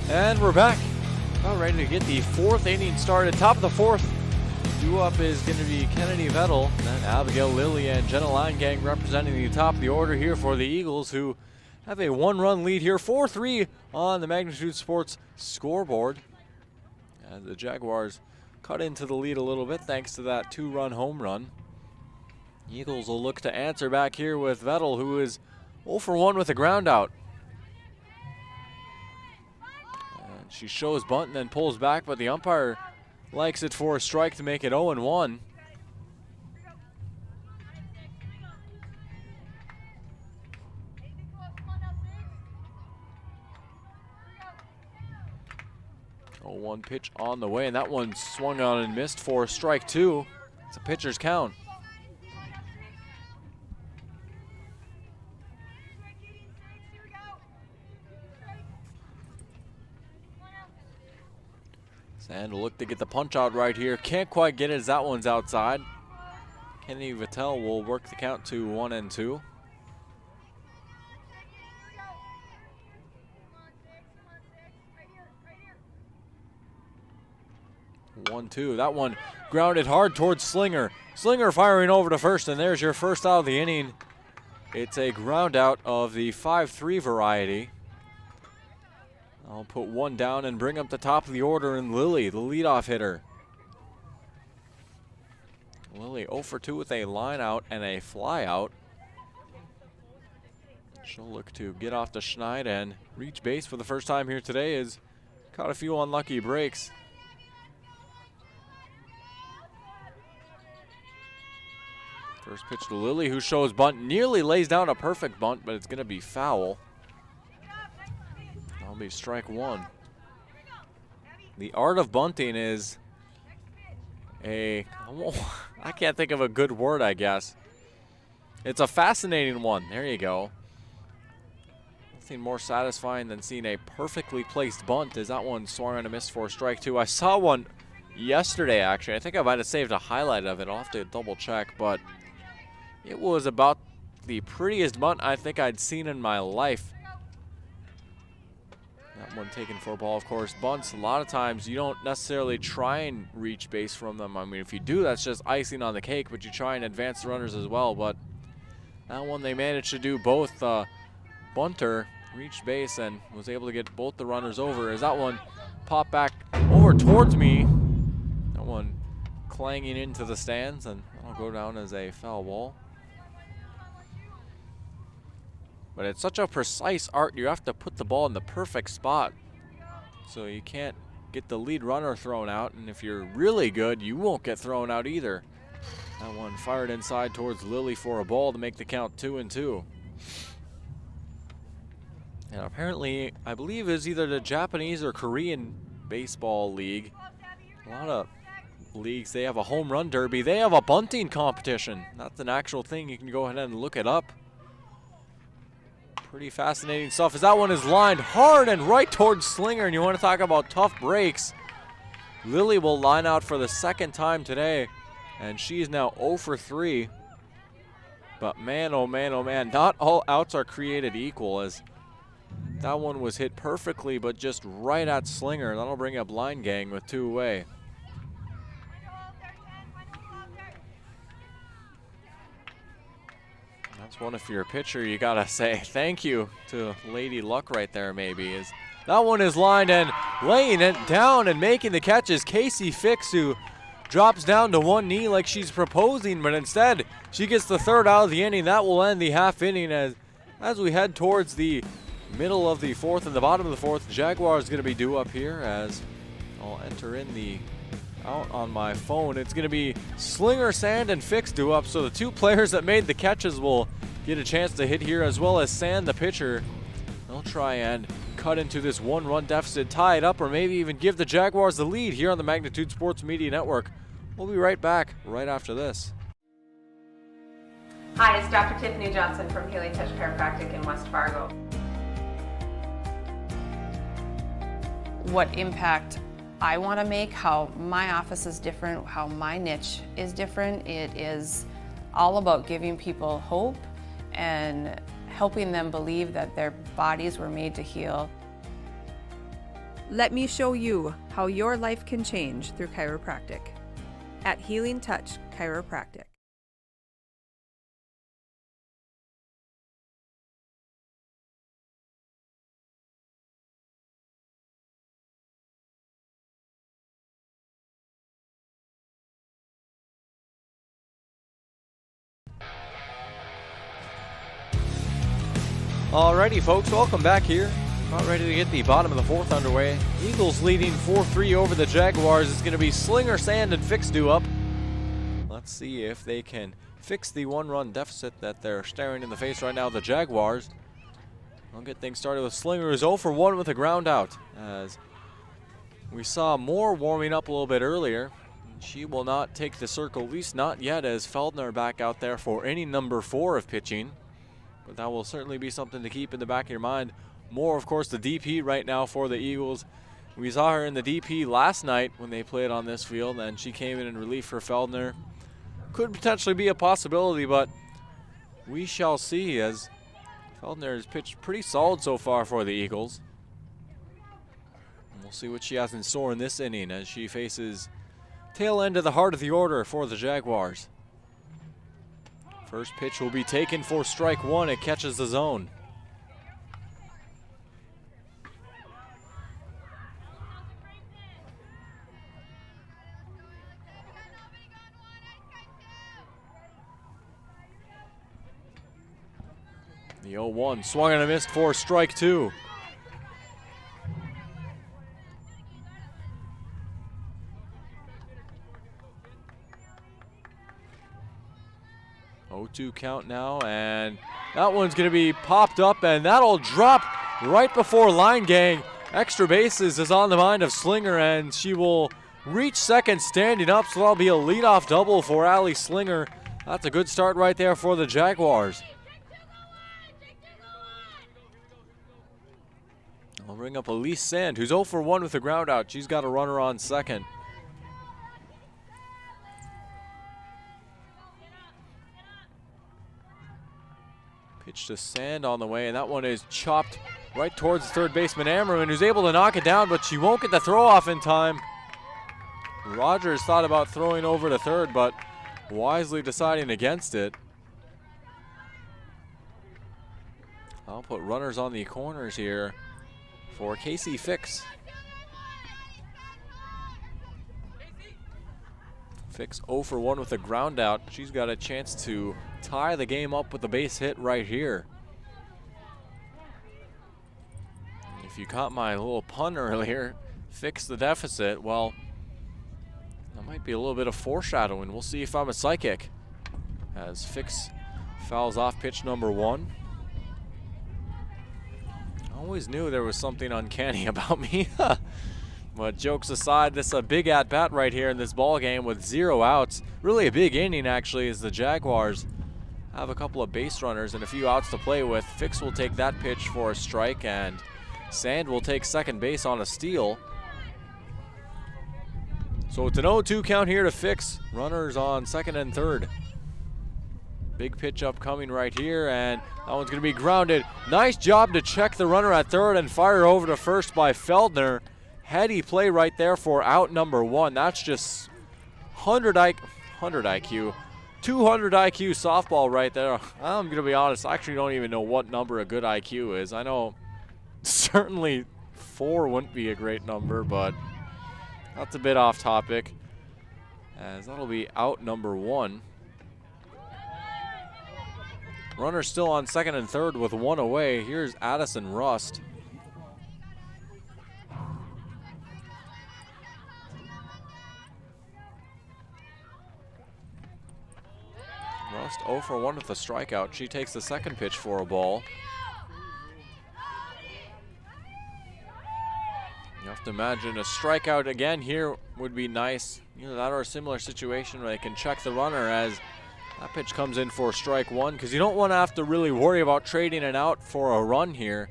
And we're back. About ready to get the 4th inning started. Top of the 4th. Due up is going to be Kennedy Vettel, then Abigail Lilly and Jenna Line Gang representing the top of the order here for the Eagles, who have a 1-run lead here, 4-3 on the Magnitude Sports scoreboard. As the Jaguars cut into the lead a little bit thanks to that 2-run home run. Eagles will look to answer back here with Vettel, who is 0 for 1 with a ground out. She shows bunt and then pulls back, but the umpire likes it for a strike to make it 0-1. Oh, 1 pitch on the way, and that one swung on and missed for strike 2. It's a pitcher's count. And will look to get the punch out right here. Can't quite get it as that one's outside. Kennedy Vettel will work the count to 1-2. 1-2. That one grounded hard towards Slinger. Slinger firing over to first, and there's your first out of the inning. It's a ground out of the 5-3 variety. I'll put one down and bring up the top of the order in Lilly, the leadoff hitter. Lily 0 for 2 with a line out and a fly out. She'll look to get off the schneid and reach base for the first time here today. Has caught a few unlucky breaks. First pitch to Lily, who shows bunt, nearly lays down a perfect bunt, but it's going to be foul. That'll be strike one. The art of bunting is I can't think of a good word, I guess. It's a fascinating one. There you go. Nothing more satisfying than seeing a perfectly placed bunt as that one swung on a miss for strike two. I saw one yesterday, actually. I think I might have saved a highlight of it. I'll have to double check, but it was about the prettiest bunt I think I'd seen in my life. That one taken for a ball, of course. Bunts, a lot of times you don't necessarily try and reach base from them. I mean, if you do, that's just icing on the cake, but you try and advance the runners as well. But that one, they managed to do both. Bunter reached base and was able to get both the runners over as that one popped back over towards me. That one clanging into the stands, and that'll go down as a foul ball. But it's such a precise art. You have to put the ball in the perfect spot. So you can't get the lead runner thrown out. And if you're really good, you won't get thrown out either. That one fired inside towards Lily for a ball to make the count 2-2. And apparently, I believe is either the Japanese or Korean baseball league. A lot of leagues, they have a home run derby. They have a bunting competition. That's an actual thing. You can go ahead and look it up. Pretty fascinating stuff as that one is lined hard and right towards Slinger, and you want to talk about tough breaks. Lily will line out for the second time today, and she is now 0 for 3. But man, oh man, oh man, not all outs are created equal as that one was hit perfectly, but just right at Slinger. That'll bring up line gang with 2 away. That's one, if you're a pitcher, you gotta say thank you to Lady Luck right there, maybe. That one is lined, and laying it down and making the catch is Casey Fix, who drops down to one knee like she's proposing, but instead she gets the third out of the inning. That will end the half inning as we head towards the middle of the fourth and the bottom of the fourth. Jaguars going to be due up here as I'll enter in the out on my phone. It's going to be Slinger, Sand, and Fix due up. So the 2 players that made the catches will get a chance to hit here, as well as Sand, the pitcher. They'll try and cut into this 1-run deficit, tie it up, or maybe even give the Jaguars the lead here on the Magnitude Sports Media Network. We'll be right back right after this. Hi, it's Dr. Tiffany Johnson from Healing Touch Chiropractic in West Fargo. What impact I want to make, how my office is different, how my niche is different. It is all about giving people hope and helping them believe that their bodies were made to heal. Let me show you how your life can change through chiropractic at Healing Touch Chiropractic. Alrighty, folks, welcome back here. About ready to get the bottom of the fourth underway. Eagles leading 4-3 over the Jaguars. It's going to be Slinger, Sand, and Fix due up. Let's see if they can fix the 1-run deficit that they're staring in the face right now, the Jaguars. I'll get things started with Slinger, who's 0 for 1 with a ground out. As we saw Moore warming up a little bit earlier. She will not take the circle, at least not yet, as Feldner back out there for inning number 4 of pitching. But that will certainly be something to keep in the back of your mind. Moore, of course, the DP right now for the Eagles. We saw her in the DP last night when they played on this field, and she came in relief for Feldner. Could potentially be a possibility, but we shall see, as Feldner has pitched pretty solid so far for the Eagles. And we'll see what she has in store in this inning as she faces tail end of the heart of the order for the Jaguars. First pitch will be taken for strike 1. It catches the zone. The 0-1 swung and a missed for strike 2. Oh-2 count now, and that one's going to be popped up, and that'll drop right before line gang. Extra bases is on the mind of Slinger, and she will reach second standing up, so that'll be a leadoff double for Allie Slinger. That's a good start right there for the Jaguars. I'll bring up Elise Sand, who's 0 for 1 with a ground out. She's got a runner on second. Pitch to Sand on the way, and that one is chopped right towards third baseman Ammerman, who's able to knock it down, but she won't get the throw off in time. Rogers thought about throwing over to third, but wisely deciding against it. I'll put runners on the corners here for Casey Fix. Fix 0 for 1 with a ground out. She's got a chance to tie the game up with a base hit right here. If you caught my little pun earlier, fix the deficit, well, that might be a little bit of foreshadowing. We'll see if I'm a psychic. As Fix fouls off pitch number 1. I always knew there was something uncanny about me. But jokes aside, this is a big at-bat right here in this ball game with 0 outs. Really a big inning, actually, as the Jaguars have a couple of base runners and a few outs to play with. Fix will take that pitch for a strike, and Sand will take second base on a steal. So it's an 0-2 count here to Fix. Runners on second and third. Big pitch upcoming right here, and that one's going to be grounded. Nice job to check the runner at third and fire over to first by Feldner. Heady play right there for out number 1. That's just 200 IQ softball right there. I'm going to be honest, I actually don't even know what number a good IQ is. I know certainly 4 wouldn't be a great number, but that's a bit off topic, as that'll be out number 1. Runner still on second and third with 1 away. Here's Addison Rust. Rust 0 for 1 with a strikeout. She takes the second pitch for a ball. You have to imagine a strikeout again here would be nice. You know, that or a similar situation where they can check the runner as that pitch comes in for strike 1, because you don't want to have to really worry about trading it out for a run here.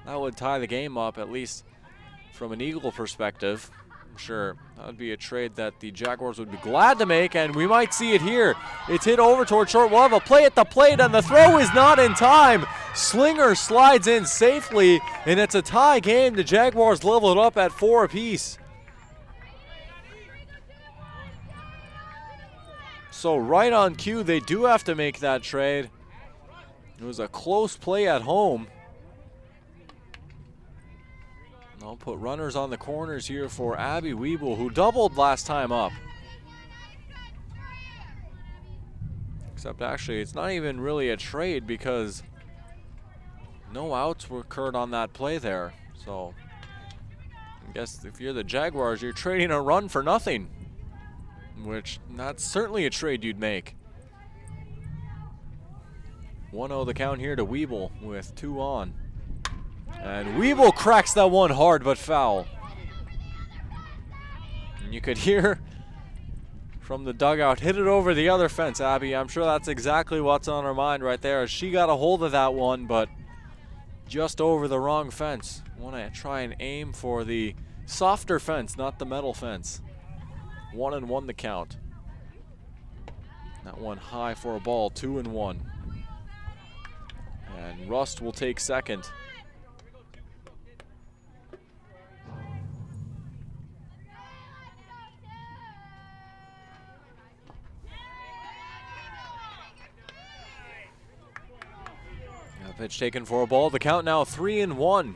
That would tie the game up, at least from an Eagle perspective. I'm sure that would be a trade that the Jaguars would be glad to make, and we might see it here. It's hit over toward short. We'll have a play at the plate, and the throw is not in time. Slinger slides in safely, and it's a tie game. The Jaguars level it up at 4 apiece. So right on cue, they do have to make that trade. It was a close play at home. I'll put runners on the corners here for Abby Weeble, who doubled last time up. Except actually, it's not even really a trade because no outs were occurred on that play there. So I guess if you're the Jaguars, you're trading a run for nothing, which that's certainly a trade you'd make. 1-0 the count here to Weeble with 2 on. And Weeble cracks that one hard but foul. And you could hear from the dugout, hit it over the other fence, Abby. I'm sure that's exactly what's on her mind right there. She got a hold of that one, but just over the wrong fence. Want to try and aim for the softer fence, not the metal fence. 1-1 the count. That one high for a ball, 2-1. And Rust will take second. Pitch taken for a ball. The count now 3-1.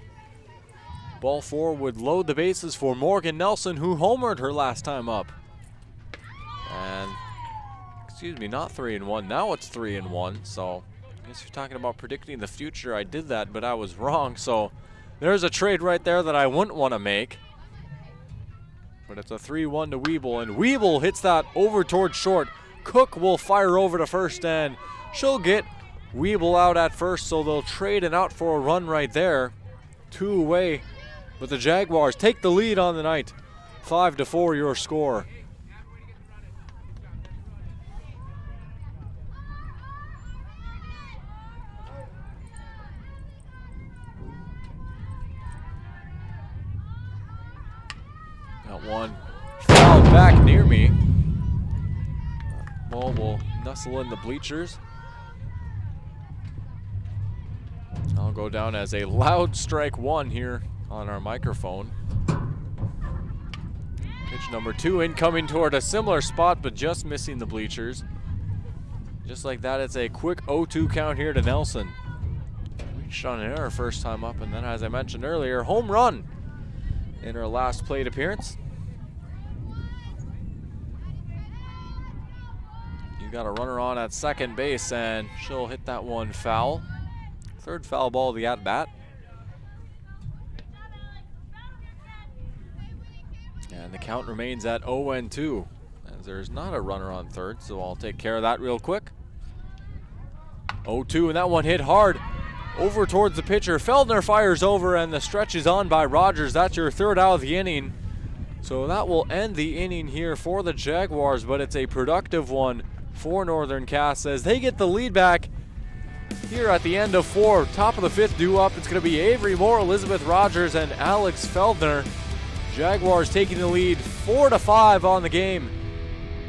Ball 4 would load the bases for Morgan Nelson, who homered her last time up. And, excuse me, not 3-1. Now it's 3-1. So I guess you're talking about predicting the future. I did that, but I was wrong. So there's a trade right there that I wouldn't want to make. But it's a 3-1 to Weeble, and Weeble hits that over towards short. Cook will fire over to first, and she'll get Weeble out at first, so they'll trade an out for a run right there. 2 away, but the Jaguars take the lead on the night. 5-4 your score. Got one foul back near me. Ball will nestle in the bleachers. I'll go down as a loud strike 1 here on our microphone. Pitch number 2 incoming toward a similar spot, but just missing the bleachers. Just like that, it's a quick 0-2 count here to Nelson. Reached on an error first time up, and then, as I mentioned earlier, home run in her last plate appearance. You got a runner on at second base, and she'll hit that one foul. 3rd foul ball of the at-bat. And the count remains at 0-2, as there's not a runner on third, so I'll take care of that real quick. 0-2, and that one hit hard over towards the pitcher. Feldner fires over, and the stretch is on by Rogers. That's your 3rd out of the inning. So that will end the inning here for the Jaguars, but it's a productive one for Northern Cass as they get the lead back here at the end of 4. Top of the 5th due up. It's going to be Avery Moore, Elizabeth Rogers, and Alex Feldner. Jaguars taking the lead 4-5 on the game.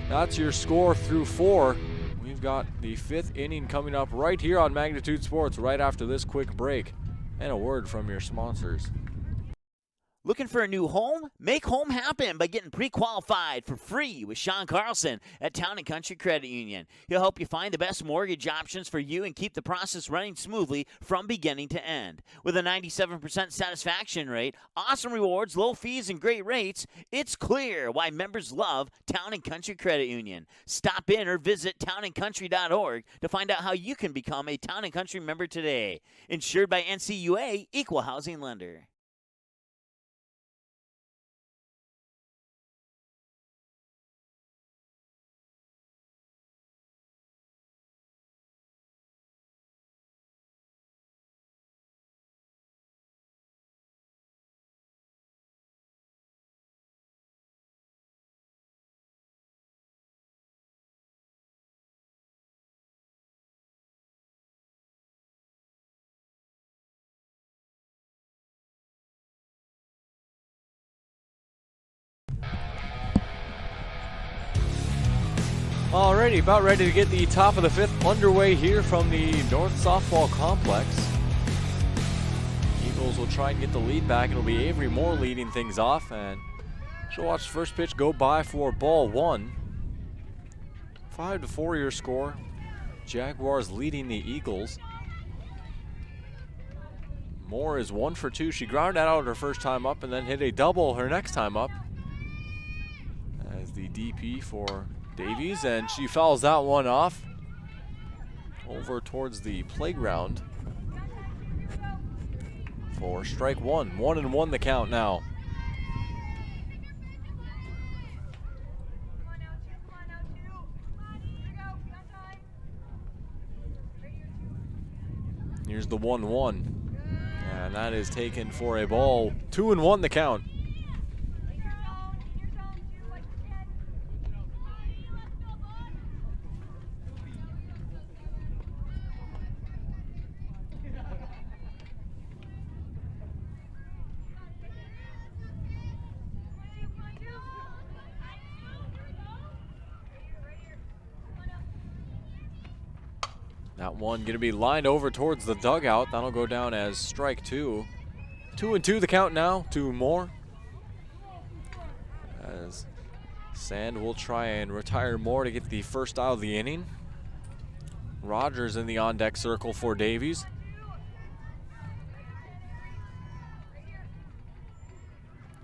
That's your score through 4. We've got the 5th inning coming up right here on Magnitude Sports right after this quick break. And a word from your sponsors. Looking for a new home? Make home happen by getting pre-qualified for free with Sean Carlson at Town & Country Credit Union. He'll help you find the best mortgage options for you and keep the process running smoothly from beginning to end. With a 97% satisfaction rate, awesome rewards, low fees, and great rates, it's clear why members love Town & Country Credit Union. Stop in or visit townandcountry.org to find out how you can become a Town & Country member today. Insured by NCUA, Equal Housing Lender. Alrighty, about ready to get the top of the 5th underway here from the North Softball Complex. Eagles will try and get the lead back. It'll be Avery Moore leading things off, and she'll watch the first pitch go by for ball 1. 5-4 your score. Jaguars leading the Eagles. Moore is 1 for 2. She grounded out her first time up and then hit a double her next time up as the DP for Davies, and she fouls that one off over towards the playground for strike 1. 1-1 the count now. Here's the 1-1, and that is taken for a ball. 2-1 the count. That one going to be lined over towards the dugout. That'll go down as strike 2. 2-2 the count now to Moore. As Sand will try and retire Moore to get the first out of the inning. Rogers in the on-deck circle for Davies.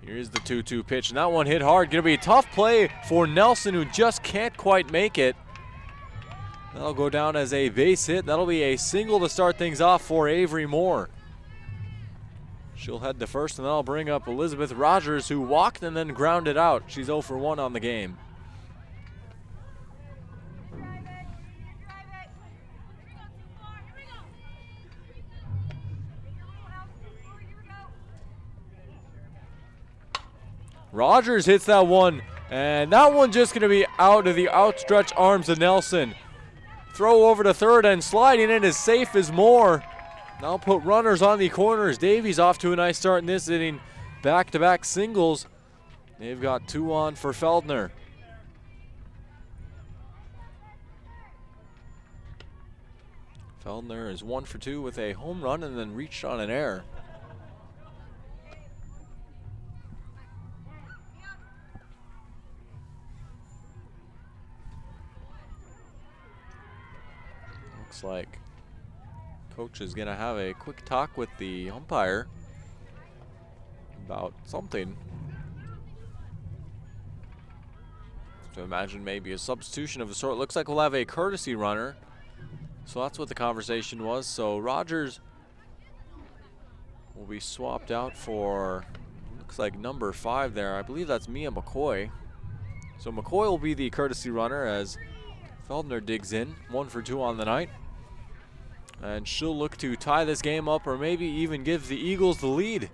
Here's the 2-2 pitch, and that one hit hard. Going to be a tough play for Nelson, who just can't quite make it. That'll go down as a base hit. That'll be a single to start things off for Avery Moore. She'll head to first, and that'll bring up Elizabeth Rogers, who walked and then grounded out. She's 0 for 1 on the game. Rogers hits that one, and that one just going to be out of the outstretched arms of Nelson. Throw over to third, and sliding in as safe as Moore. Now put runners on the corners. Davies off to a nice start in this inning. Back-to-back singles. They've got 2 on for Feldner. Feldner is 1 for 2 with a home run and then reached on an error. Looks like coach is going to have a quick talk with the umpire about something. To imagine maybe a substitution of a sort. Looks like we'll have a courtesy runner. So that's what the conversation was. So Rogers will be swapped out for, looks like number 5 there. I believe that's Mia McCoy. So McCoy will be the courtesy runner as Feldner digs in. 1 for 2 on the night. And she'll look to tie this game up or maybe even give the Eagles the lead.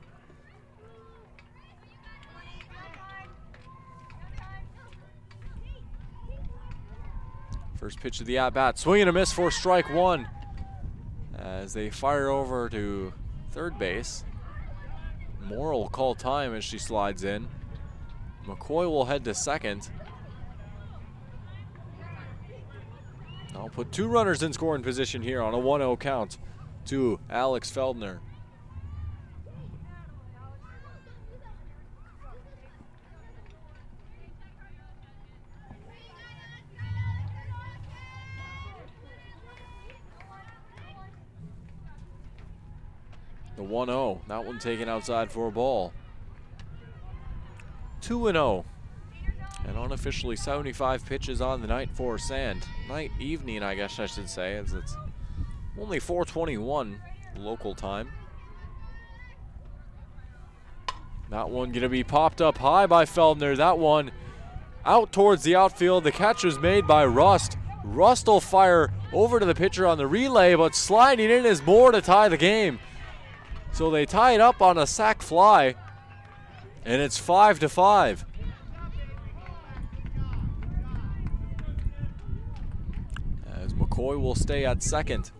First pitch of the at-bat. Swing and a miss for strike 1 as they fire over to third base. Moore will call time as she slides in. McCoy will head to second. I'll put 2 runners in scoring position here on a 1-0 count to Alex Feldner. The 1-0, that one taken outside for a ball. 2-0. And unofficially 75 pitches on the night for Sand. Evening, I guess I should say, as it's only 4:21 local time. That one gonna be popped up high by Feldner. That one out towards the outfield. The catch was made by Rust. Rust will fire over to the pitcher on the relay, but sliding in is Moore to tie the game. So they tie it up on a sac fly, and it's 5-5. As McCoy will stay at second.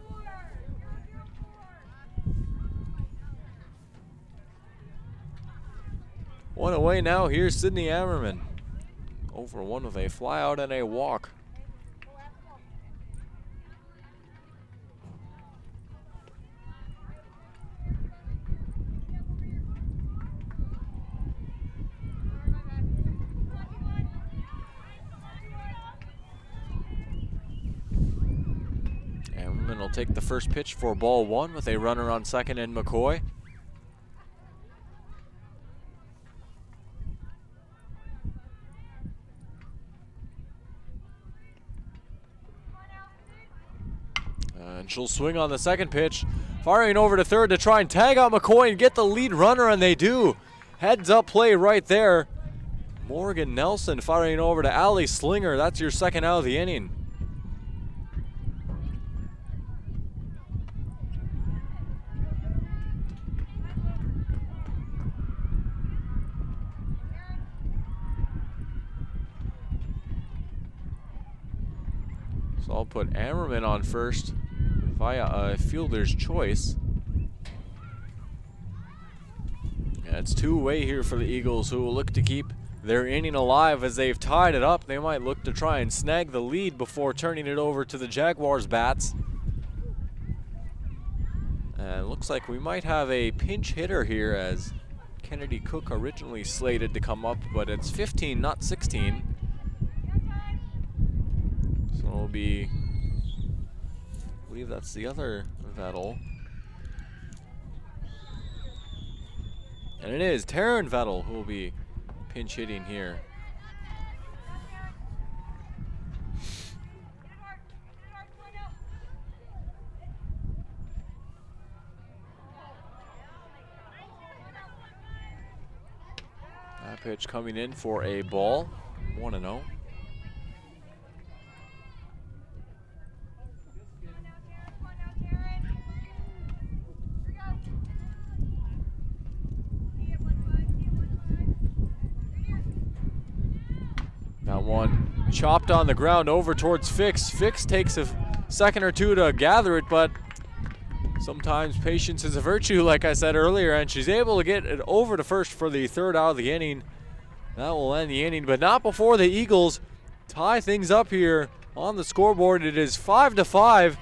One away now. Here's Sydney Ammerman. Over 1 with a fly out and a walk. Ammerman will take the first pitch for ball 1 with a runner on second and McCoy. And she'll swing on the second pitch, firing over to third to try and tag out McCoy and get the lead runner, and they do. Heads up play right there. Morgan Nelson firing over to Allie Slinger. That's your second out of the inning. So I'll put Ammerman on first via a fielder's choice. Yeah, it's 2 away here for the Eagles, who will look to keep their inning alive as they've tied it up. They might look to try and snag the lead before turning it over to the Jaguars bats. And it looks like we might have a pinch hitter here, as Kennedy Cook originally slated to come up, but it's 15, not 16. So it'll be, I believe that's the other Vettel. And it is Taryn Vettel who will be pinch hitting here. That pitch coming in for a ball. 1-0. That one chopped on the ground over towards Fix. Fix takes a second or two to gather it, but sometimes patience is a virtue, like I said earlier, and she's able to get it over to first for the third out of the inning. That will end the inning, but not before the Eagles tie things up here on the scoreboard. It is 5-5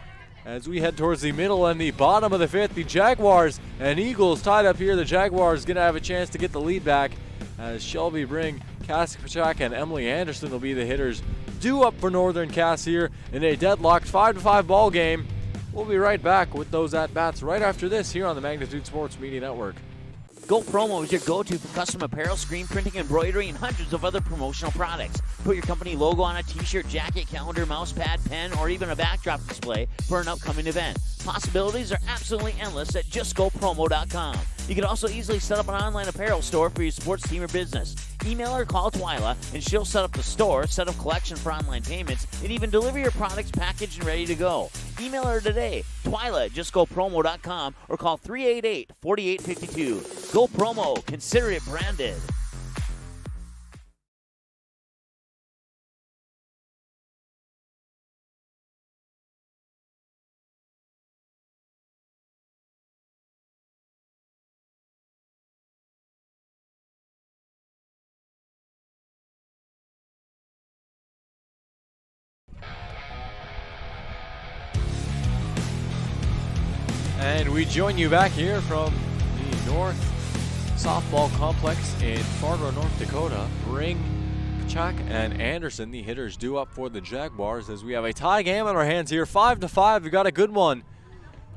as we head towards the middle and the bottom of the fifth. The Jaguars and Eagles tied up here. The Jaguars going to have a chance to get the lead back as Shelby Bring, Cassie Pachak, and Emily Anderson will be the hitters due up for Northern Cass here in a deadlocked 5-5 ball game. We'll be right back with those at-bats right after this here on the Magnitude Sports Media Network. Go Promo is your go-to for custom apparel, screen printing, embroidery, and hundreds of other promotional products. Put your company logo on a t-shirt, jacket, calendar, mouse pad, pen, or even a backdrop display for an upcoming event. Possibilities are absolutely endless at justgopromo.com. You can also easily set up an online apparel store for your sports team or business. Email or call Twyla, and she'll set up the store, set up collection for online payments, and even deliver your products packaged and ready to go. Email her today, Twyla at justgopromo.com, or call 388-4852. Go Promo. Consider it branded. And we join you back here from the North Softball Complex in Fargo, North Dakota. Bring, Pachak, and Anderson, the hitters, due up for the Jaguars as we have a tie game on our hands here. 5-5. We've got a good one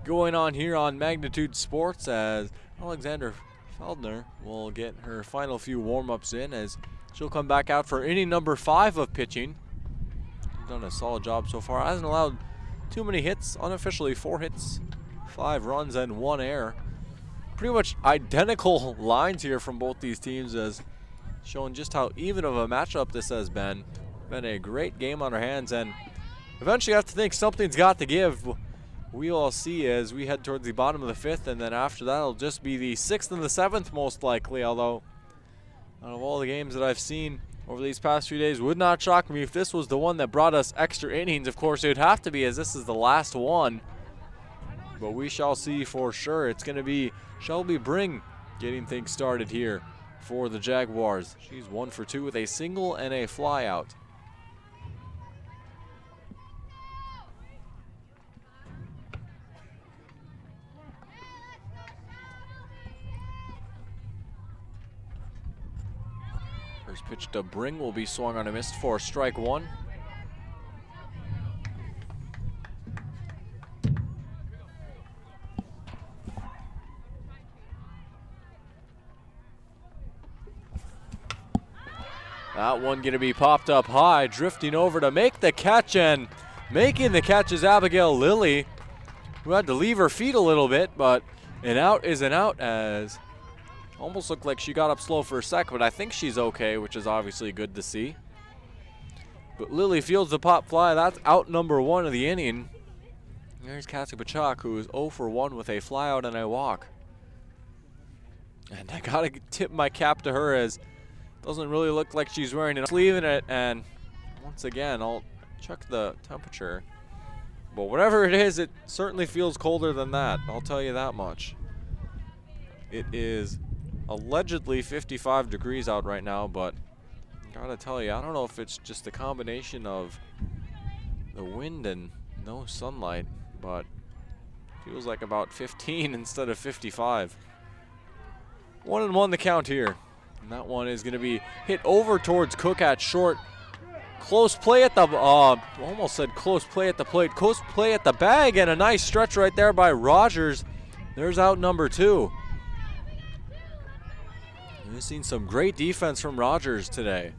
going on here on Magnitude Sports as Alexander Feldner will get her final few warm-ups in as she'll come back out for inning number 5 of pitching. She's done a solid job so far. Hasn't allowed too many hits, unofficially 4 hits. 5 runs and 1 error. Pretty much identical lines here from both these teams as showing just how even of a matchup this has been. Been a great game on our hands, and eventually I have to think something's got to give. We all see as we head towards the bottom of the 5th, and then after that it'll just be the 6th and the 7th most likely, although out of all the games that I've seen over these past few days, would not shock me if this was the one that brought us extra innings. Of course it would have to be, as this is the last one. But we shall see for sure. It's going to be Shelby Bring getting things started here for the Jaguars. She's 1 for 2 with a single and a fly out. First pitch to Bring will be swung on a miss for strike 1. That one going to be popped up high, drifting over to make the catch, and making the catch is Abigail Lilly, who had to leave her feet a little bit, but an out is an out, as almost looked like she got up slow for a sec, but I think she's okay, which is obviously good to see. But Lilly fields the pop fly. That's out number 1 of the inning. There's Cassie Pachak, who is 0 for 1 with a fly out and a walk. And I got to tip my cap to her, as doesn't really look like she's wearing a sleeve in it. And once again, I'll check the temperature. But whatever it is, it certainly feels colder than that. I'll tell you that much. It is allegedly 55 degrees out right now, but gotta tell you, I don't know if it's just a combination of the wind and no sunlight, but feels like about 15 instead of 55. 1-1 the count here. And that one is going to be hit over towards Cook at short. Close play at the, almost said close play at the plate. Close play at the bag, and a nice stretch right there by Rogers. There's out number 2. We've seen some great defense from Rogers today.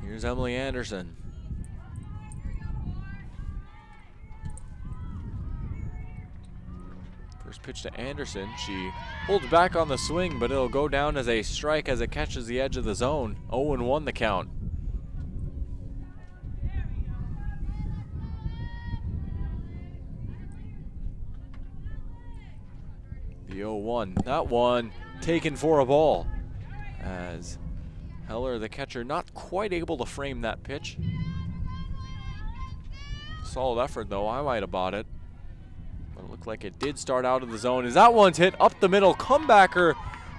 Here's Emily Anderson. First pitch to Anderson. She holds back on the swing, but it'll go down as a strike as it catches the edge of the zone. 0-1 the count. The 0-1. That one taken for a ball, as Heller, the catcher, not quite able to frame that pitch. Solid effort, though. I might have bought it. But it looked like it did start out of the zone. As that one's hit up the middle, comebacker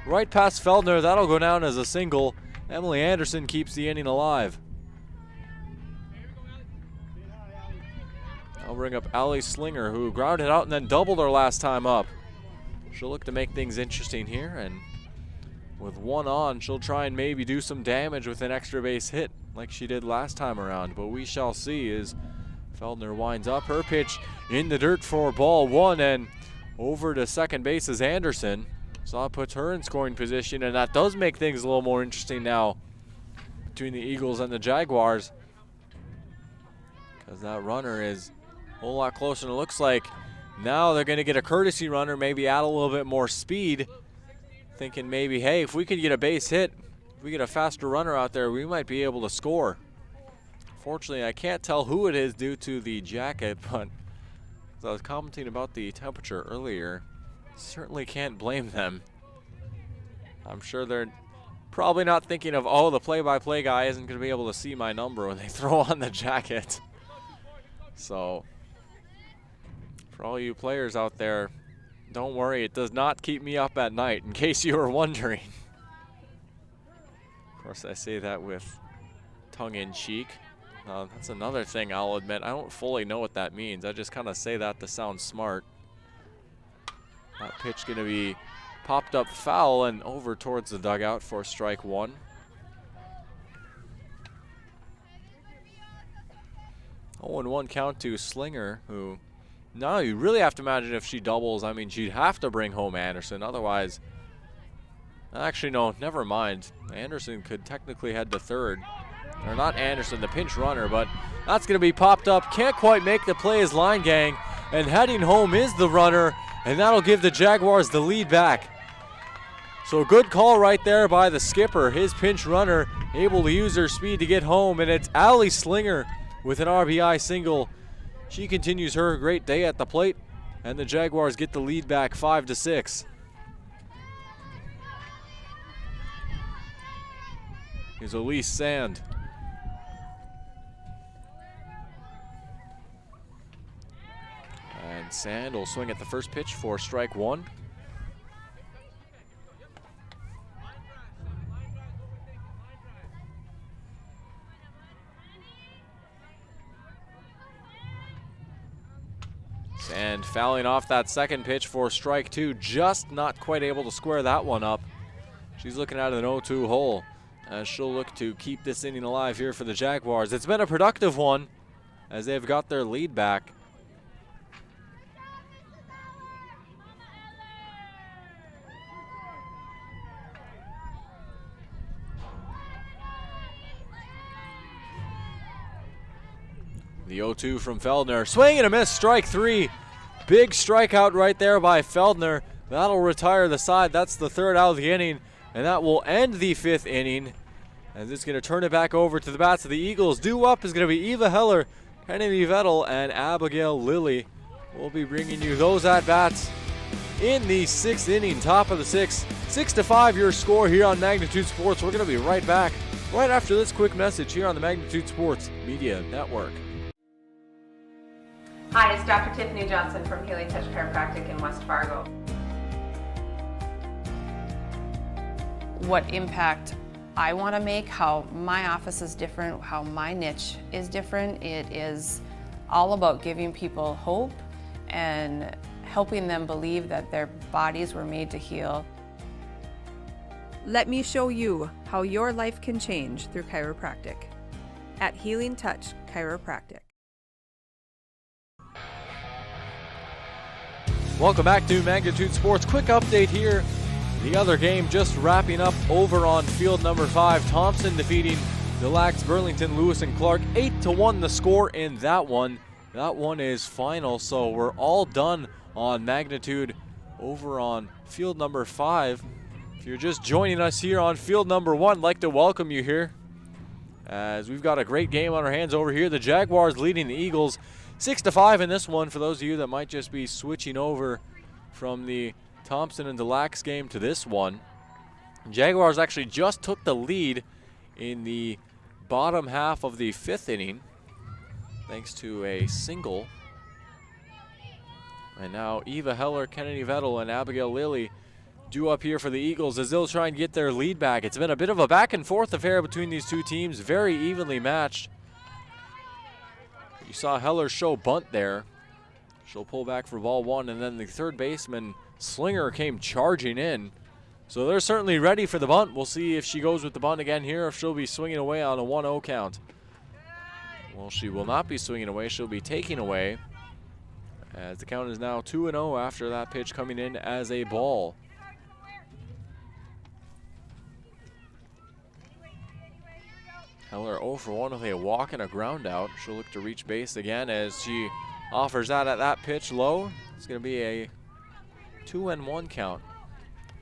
right past Feldner. That'll go down as a single. Emily Anderson keeps the inning alive. I'll bring up Allie Slinger, who grounded out and then doubled her last time up. She'll look to make things interesting here, and with one on, she'll try and maybe do some damage with an extra base hit like she did last time around. But we shall see as Feldner winds up. Her pitch in the dirt for ball one, and over to second base is Anderson. So that puts her in scoring position, and that does make things a little more interesting now between the Eagles and the Jaguars, because that runner is a whole lot closer, and it looks like now they're going to get a courtesy runner, maybe add a little bit more speed, thinking maybe, hey, if we could get a base hit, if we get a faster runner out there, we might be able to score. Fortunately, I can't tell who it is due to the jacket, but as I was commenting about the temperature earlier, certainly can't blame them. I'm sure they're probably not thinking of, oh, the play-by-play guy isn't going to be able to see my number when they throw on the jacket. So for all you players out there, don't worry, it does not keep me up at night, in case you were wondering. Of course, I say that with tongue-in-cheek. That's another thing I'll admit. I don't fully know what that means. I just kind of say that to sound smart. That pitch going to be popped up foul and over towards the dugout for strike one. Oh, and 1 count to Slinger, who, no, you really have to imagine if she doubles, I mean, she'd have to bring home Anderson. Otherwise, actually, no, never mind. Anderson could technically head to third. Or not Anderson, the pinch runner, but that's going to be popped up. Can't quite make the play as line gang. And heading home is the runner, and that'll give the Jaguars the lead back. So a good call right there by the skipper. His pinch runner able to use her speed to get home, and it's Allie Slinger with an RBI single. She continues her great day at the plate, and the Jaguars get the lead back 5-6. Here's Elise Sand. And Sand will swing at the first pitch for strike one. Sand fouling off that second pitch for strike two, just not quite able to square that one up. She's looking at an 0-2 hole as she'll look to keep this inning alive here for the Jaguars. It's been a productive one as they've got their lead back. The 0-2 from Feldner. Swing and a miss, strike three. Big strikeout right there by Feldner. That'll retire the side. That's the third out of the inning, and that will end the fifth inning. And it's going to turn it back over to the bats of the Eagles. Due up is going to be Eva Heller, Kennedy Vettel, and Abigail Lilly. We'll be bringing you those at-bats in the sixth inning, top of the sixth. 6-5 your score here on Magnitude Sports. We're going to be right back right after this quick message here on the Magnitude Sports Media Network. Hi, it's Dr. Tiffany Johnson from Healing Touch Chiropractic in West Fargo. What impact I want to make, how my office is different, how my niche is different. It is all about giving people hope and helping them believe that their bodies were made to heal. Let me show you how your life can change through chiropractic at Healing Touch Chiropractic. Welcome back to Magnitude Sports. Quick update here. The other game just wrapping up over on field number 5. Thompson defeating Des Lacs, Burlington, Lewis and Clark. 8-1 the score in that one. That one is final, so we're all done on Magnitude over on field number 5. If you're just joining us here on field number 1, I'd like to welcome you here, as we've got a great game on our hands over here. The Jaguars leading the Eagles 6-5 in this one, for those of you that might just be switching over from the Thompson and Delax game to this one. Jaguars actually just took the lead in the bottom half of the 5th inning, thanks to a single. And now Eva Heller, Kennedy Vettel, and Abigail Lilly due up here for the Eagles as they'll try and get their lead back. It's been a bit of a back and forth affair between these two teams, very evenly matched. You saw Heller show bunt there. She'll pull back for ball 1, and then the third baseman, Slinger, came charging in. So they're certainly ready for the bunt. We'll see if she goes with the bunt again here, or if she'll be swinging away on a 1-0 count. Well, she will not be swinging away. She'll be taking away, as the count is now 2-0 after that pitch coming in as a ball. Heller 0 for 1 with a walk and a ground out. She'll look to reach base again as she offers that at that pitch low. It's going to be a 2-1 count.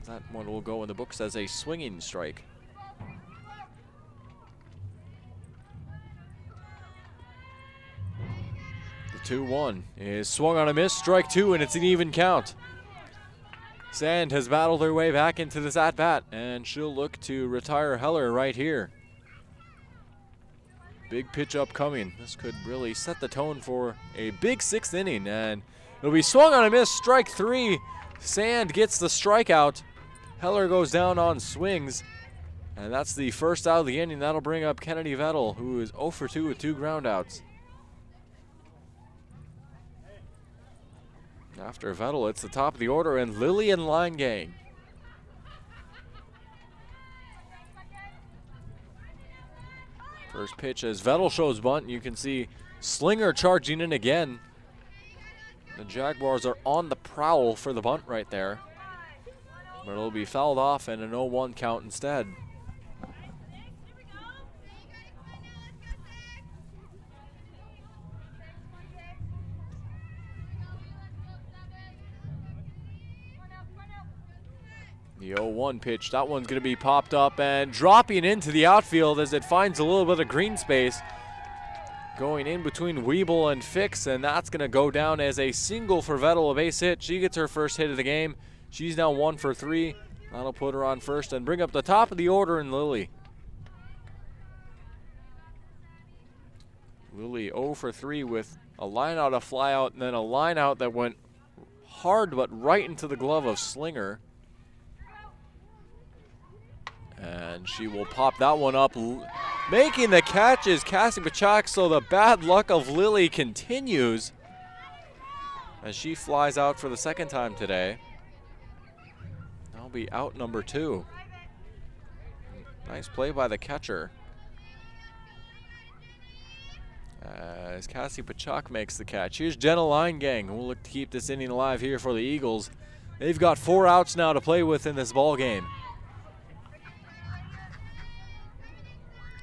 That one will go in the books as a swinging strike. The 2-1 is swung on a miss, strike 2, and it's an even count. Sand has battled her way back into this at-bat, and she'll look to retire Heller right here. Big pitch upcoming. This could really set the tone for a big 6th inning, and it'll be swung on a miss, strike 3. Sand gets the strikeout. Heller goes down on swings, and that's the first out of the inning. That'll bring up Kennedy Vettel, who is 0 for 2 with 2 groundouts. After Vettel, it's the top of the order, and Lillian Leingang. First pitch as Vettel shows bunt. You can see Slinger charging in again. The Jaguars are on the prowl for the bunt right there, but it'll be fouled off and an 0-1 count instead. The 0-1 pitch, that one's going to be popped up and dropping into the outfield as it finds a little bit of green space. Going in between Weeble and Fix, and that's going to go down as a single for Vettel, a base hit. She gets her first hit of the game. She's now 1 for 3. That'll put her on first and bring up the top of the order in Lilly. Lilly 0 for 3 with a line out, a fly out, and then a line out that went hard but right into the glove of Slinger. And she will pop that one up. Making the catch is Cassie Pachak, so the bad luck of Lilly continues as she flies out for the 2nd time today. That'll be out number 2. Nice play by the catcher, as Cassie Pachak makes the catch. Here's Jenna Leingang, who will look to keep this inning alive here for the Eagles. They've got 4 outs now to play with in this ball game.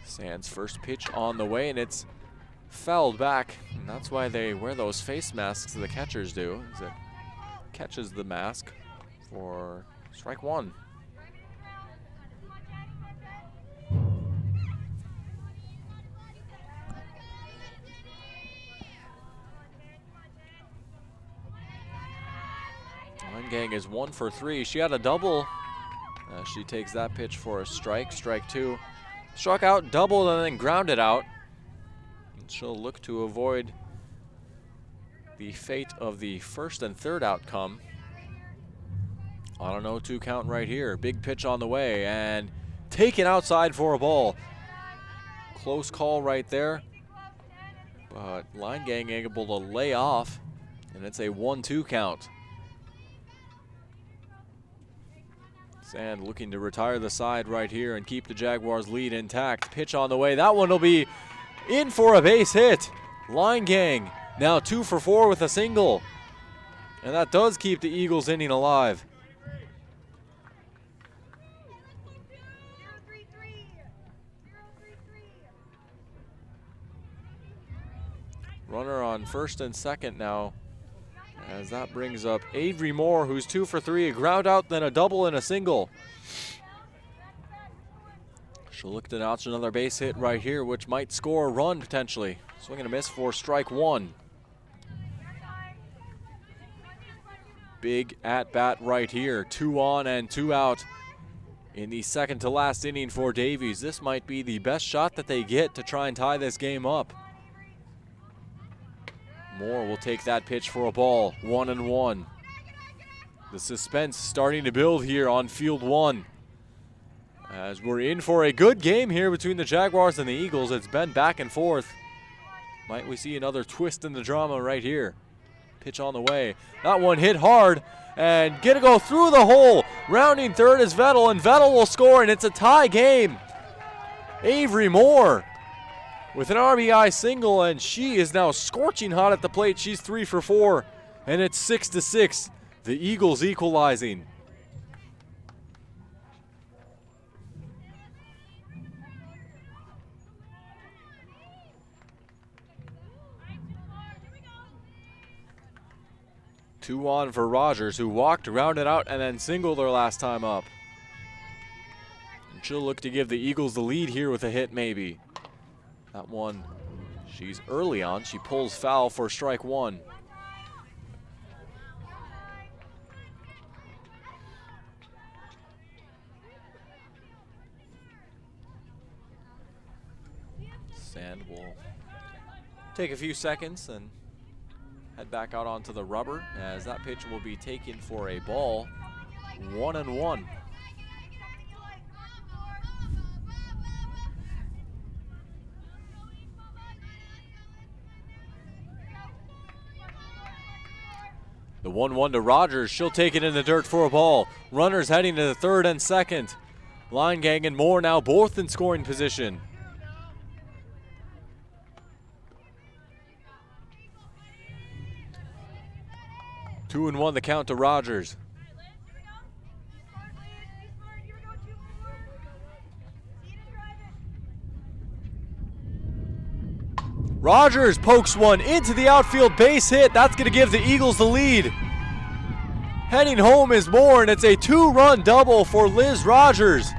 Sand's first pitch on the way, and it's fouled back. And that's why they wear those face masks, the catchers do, as it catches the mask for strike 1. Leingang is 1 for 3. She had a double. She takes that pitch for a strike, strike 2. Struck out, doubled, and then grounded out. And she'll look to avoid the fate of the 1st and 3rd outcome on an 0-2 count right here. Big pitch on the way and taken outside for a ball. Close call right there, but Leingang able to lay off, and it's a 1-2 count. Sand looking to retire the side right here and keep the Jaguars' lead intact. Pitch on the way. That one will be in for a base hit. Leingang now 2 for 4 with a single. And that does keep the Eagles inning alive. Runner on 1st and 2nd now, As that brings up Avery Moore, who's 2 for 3, a ground out, then a double and a single. She'll look to notch another base hit right here, which might score a run potentially. Swing and a miss for strike one. Big at bat right here. 2 on and 2 out in the second to last inning for Davies. This might be the best shot that they get to try and tie this game up. Moore will take that pitch for a ball. 1-1. The suspense starting to build here on field one, as we're in for a good game here between the Jaguars and the Eagles. It's been back and forth. Might we see another twist in the drama right here? Pitch on the way. That one hit hard and gonna go through the hole. Rounding third is Vettel, and Vettel will score, and it's a tie game. Avery Moore with an RBI single, and she is now scorching hot at the plate. She's 3 for 4, and it's 6-6. The Eagles equalizing. Two on for Rogers, who walked, rounded out, and then singled her last time up. And she'll look to give the Eagles the lead here with a hit maybe. That one, she's early on. She pulls foul for strike one. Sand will take a few seconds and head back out onto the rubber, as that pitch will be taken for a ball. 1-1. The 1-1 to Rogers. She'll take it in the dirt for a ball. Runners heading to the third and second. Line Gang and Moore now both in scoring position. Two and 1 the count to Rogers. Rogers pokes one into the outfield, base hit. That's going to give the Eagles the lead. Heading home is Moore, and it's a 2-run double for Liz Rogers.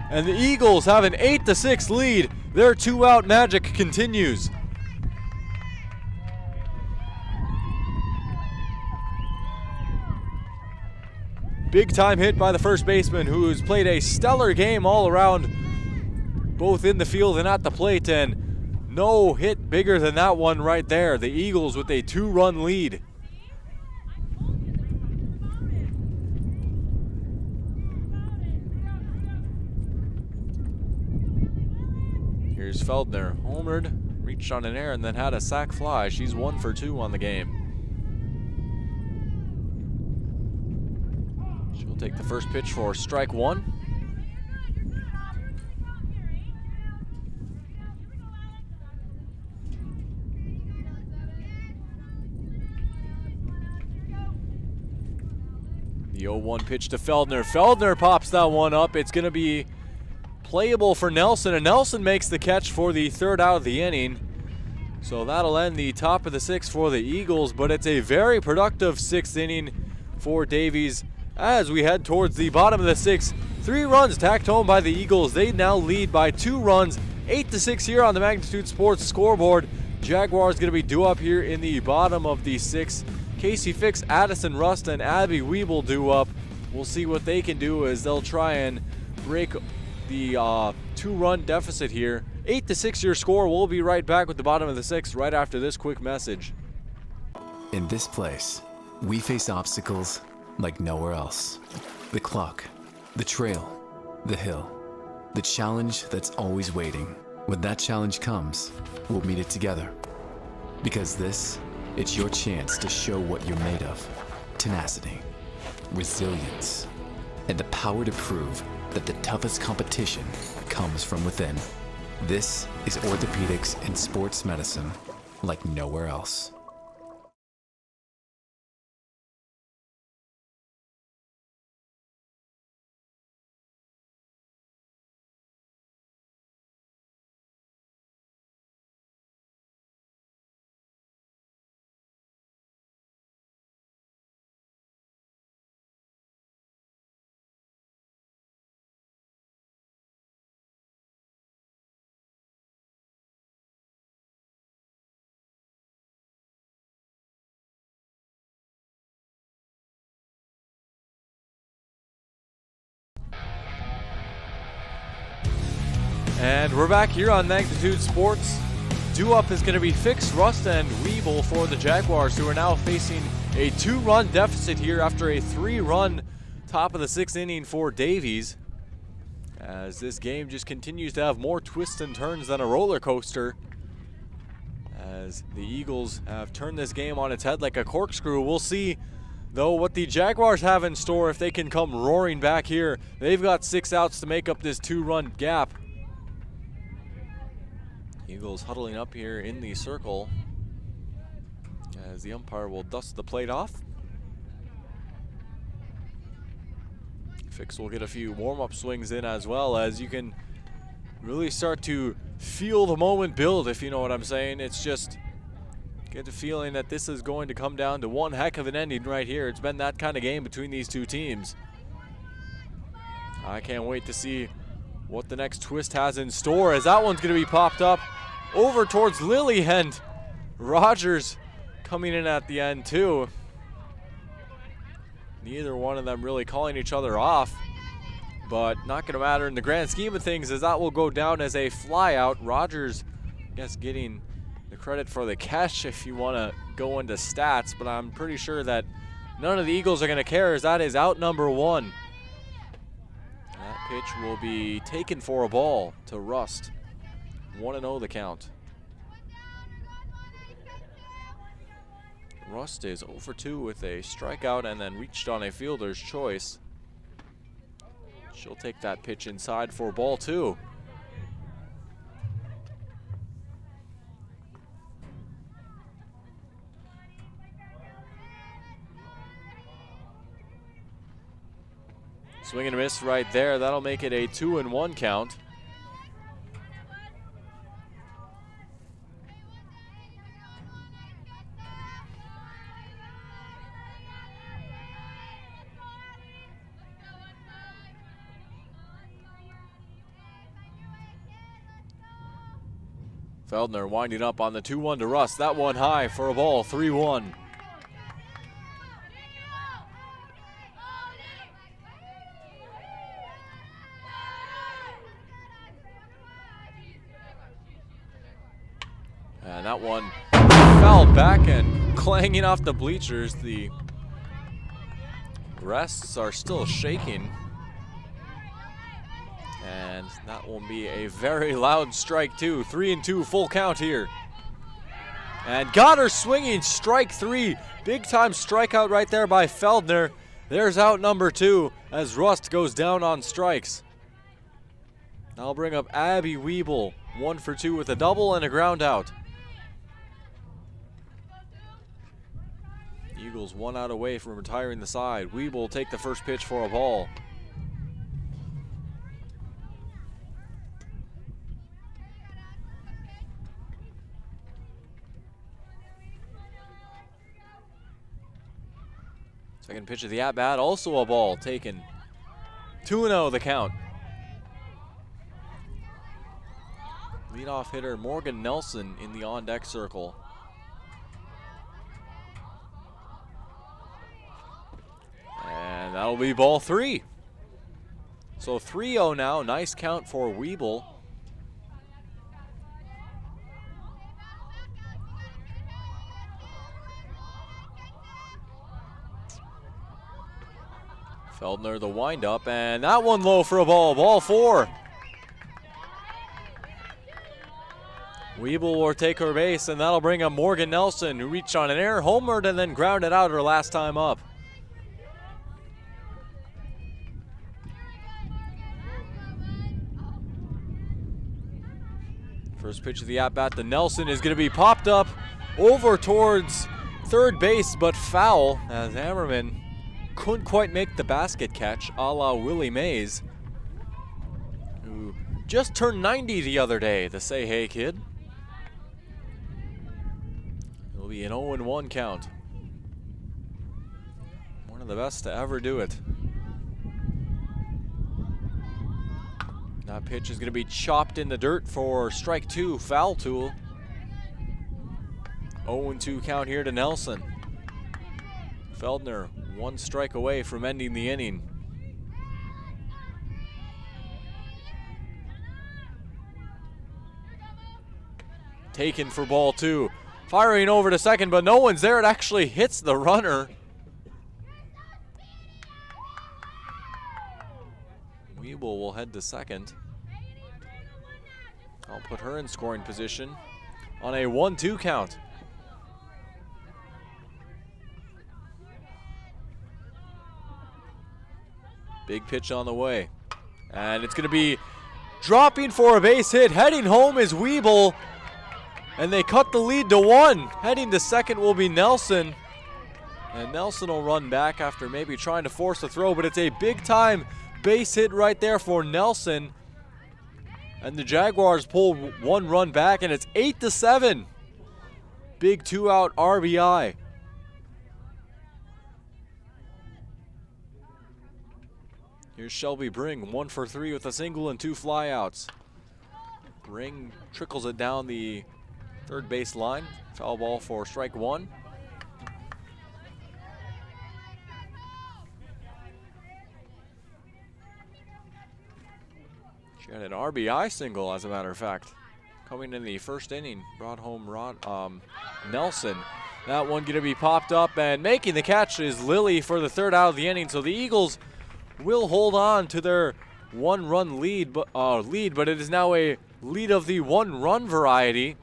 And the Eagles have an 8-6 lead. Their 2-out magic continues. Big time hit by the first baseman, who's played a stellar game all around, both in the field and at the plate, and no hit bigger than that one right there. The Eagles with a 2-run lead. Here's Feldner, homered, reached on an error, and then had a sac fly. She's 1 for 2 on the game. She'll take the first pitch for strike one. The 0-1 pitch to Feldner. Feldner pops that one up. It's going to be playable for Nelson, and Nelson makes the catch for the third out of the inning. So that'll end the top of the sixth for the Eagles, but it's a very productive sixth inning for Davies as we head towards the bottom of the sixth. 3 runs tacked home by the Eagles. They now lead by 2 runs, 8-6 here on the Magnitude Sports scoreboard. Jaguars going to be due up here in the bottom of the sixth. Casey Fix, Addison Rust, and Abby Weeble due up. We'll see what they can do as they'll try and break the 2-run deficit here. 8-6 your score. We'll be right back with the bottom of the sixth right after this quick message. In this place, we face obstacles like nowhere else. The clock, the trail, the hill, the challenge that's always waiting. When that challenge comes, we'll meet it together. Because it's your chance to show what you're made of. Tenacity, resilience, and the power to prove that the toughest competition comes from within. This is orthopedics and sports medicine like nowhere else. And we're back here on Magnitude Sports. Due-up is going to be fixed. Rust and Weeble for the Jaguars, who are now facing a 2-run deficit here after a 3-run top of the 6th inning for Davies. As this game just continues to have more twists and turns than a roller coaster. As the Eagles have turned this game on its head like a corkscrew. We'll see, though, what the Jaguars have in store if they can come roaring back here. They've got 6 outs to make up this 2-run gap. Eagles huddling up here in the circle as the umpire will dust the plate off. Fix will get a few warm-up swings in as well, as you can really start to feel the moment build, if you know what I'm saying. It's just get the feeling that this is going to come down to one heck of an ending right here. It's been that kind of game between these two teams. I can't wait to see what the next twist has in store, as that one's going to be popped up over towards Lily, and Rogers coming in at the end too. Neither one of them really calling each other off, but not going to matter in the grand scheme of things, as that will go down as a fly out. Rogers, I guess, getting the credit for the catch if you want to go into stats, but I'm pretty sure that none of the Eagles are going to care, as that is out number 1. That pitch will be taken for a ball to Rust. 1-0 the count. Rust is 0 for 2 with a strikeout and then reached on a fielder's choice. She'll take that pitch inside for ball 2. Swing and a miss right there. That'll make it a 2-1 count. Feldner winding up on the 2-1 to Rust. That one high for a ball, 3-1. And that one fouled back and clanging off the bleachers. The rests are still shaking. And that will be a very loud strike too. 3-2, full count here. And got her swinging, strike 3. Big time strikeout right there by Feldner. There's out number 2 as Rust goes down on strikes. I'll bring up Abby Weeble, 1 for 2 with a double and a ground out. Eagles 1 out away from retiring the side. Weeble will take the first pitch for a ball. Second pitch of the at-bat, also a ball taken. 2-0 the count. Leadoff hitter Morgan Nelson in the on-deck circle. And that'll be ball 3. So 3-0 now, nice count for Weeble. Feldner the windup, and that one low for a ball, ball 4. Weeble will take her base, and that'll bring up Morgan Nelson, who reached on an air, homered, and then grounded out her last time up. First pitch of the at-bat to Nelson is going to be popped up over towards third base, but foul, as Hammerman couldn't quite make the basket catch, a la Willie Mays, who just turned 90 the other day, the Say Hey kid. It'll be an 0-1 count. One of the best to ever do it. That pitch is going to be chopped in the dirt for strike 2, foul tool. 0-2 count here to Nelson. Feldner 1 strike away from ending the inning. taken for ball 2. Firing over to second, but no one's there. It actually hits the runner. Weeble will head to second. I'll put her in scoring position on a 1-2 count. Big pitch on the way. And it's going to be dropping for a base hit. Heading home is Weeble. And they cut the lead to 1. Heading to second will be Nelson. And Nelson will run back after maybe trying to force a throw, but it's a big time base hit right there for Nelson. And the Jaguars pull 1 run back, and it's 8-7. Big 2-out RBI. Here's Shelby Bring, 1 for 3 with a single and 2 flyouts. Bring trickles it down the third base line. Foul ball for strike 1. She had an RBI single, as a matter of fact, coming in the first inning. Brought home Nelson. That one going to be popped up, and making the catch is Lilly for the 3rd out of the inning. So the Eagles will hold on to their 1-run lead, but it is now a lead of the 1-run variety.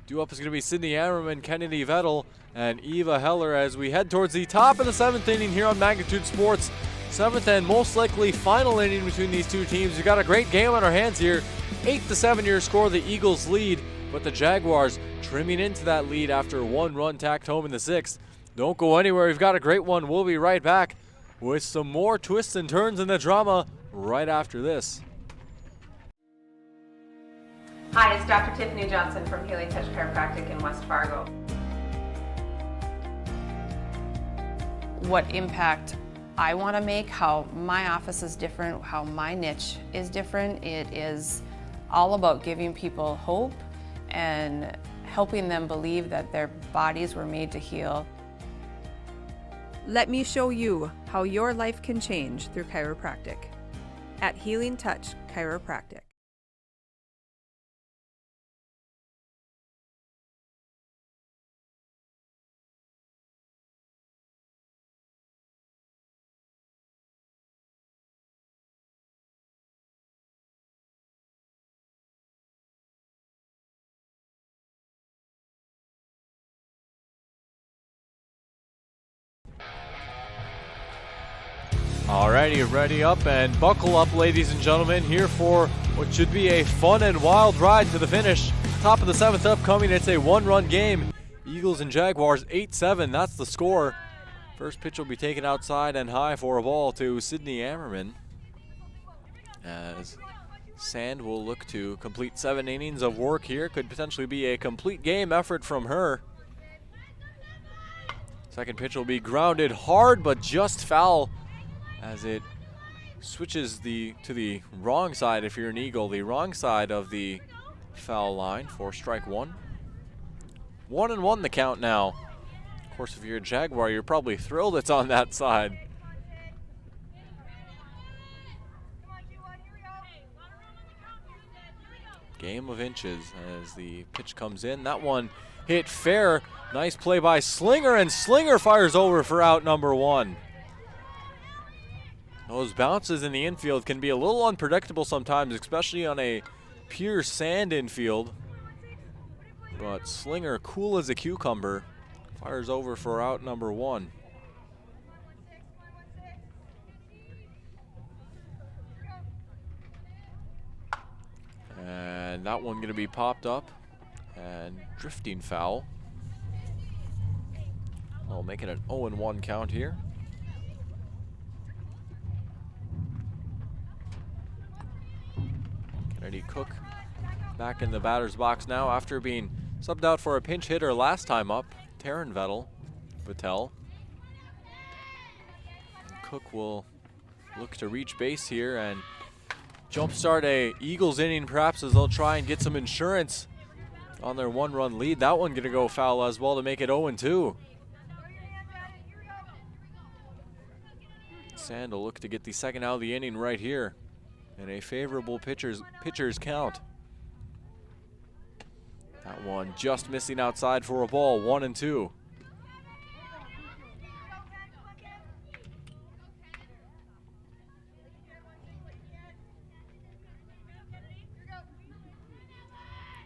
Due up is going to be Sydney Ammerman, Kennedy Vettel, and Eva Heller as we head towards the top of the 7th inning here on Magnitude Sports. 7th and most likely final inning between these two teams. We've got a great game on our hands here. 8-7 your score, the Eagles lead, but the Jaguars trimming into that lead after 1 run tacked home in the 6th. Don't go anywhere. We've got a great one. We'll be right back with some more twists and turns in the drama right after this. Hi, it's Dr. Tiffany Johnson from Healing Touch Chiropractic in West Fargo. What impact I want to make, how my office is different, how my niche is different. It is all about giving people hope and helping them believe that their bodies were made to heal. Let me show you how your life can change through chiropractic at Healing Touch Chiropractic. Alrighty, ready up and buckle up, ladies and gentlemen, here for what should be a fun and wild ride to the finish. Top of the 7th upcoming. It's a 1-run game. Eagles and Jaguars 8-7. That's the score. First pitch will be taken outside and high for a ball to Sydney Ammerman, as Sand will look to complete 7 innings of work here. Could potentially be a complete game effort from her. Second pitch will be grounded hard, but just foul, as it switches to the wrong side if you're an Eagle, the wrong side of the foul line for strike 1. 1-1 the count now. Of course, if you're a Jaguar, you're probably thrilled it's on that side. Game of inches as the pitch comes in. That one hit fair. Nice play by Slinger, and Slinger fires over for out number 1. Those bounces in the infield can be a little unpredictable sometimes, especially on a pure sand infield. But Slinger, cool as a cucumber, fires over for out number 1. And that one going to be popped up and drifting foul. I'll make it an 0-1 count here. Kennedy Cook back in the batter's box now after being subbed out for a pinch hitter last time up, Taryn Vettel. Cook will look to reach base here and jumpstart a Eagles inning perhaps, as they'll try and get some insurance on their 1-run lead. That one going to go foul as well to make it 0-2. Sand will look to get the second out of the inning right here in a favorable pitcher's count. That one just missing outside for a ball, 1-2.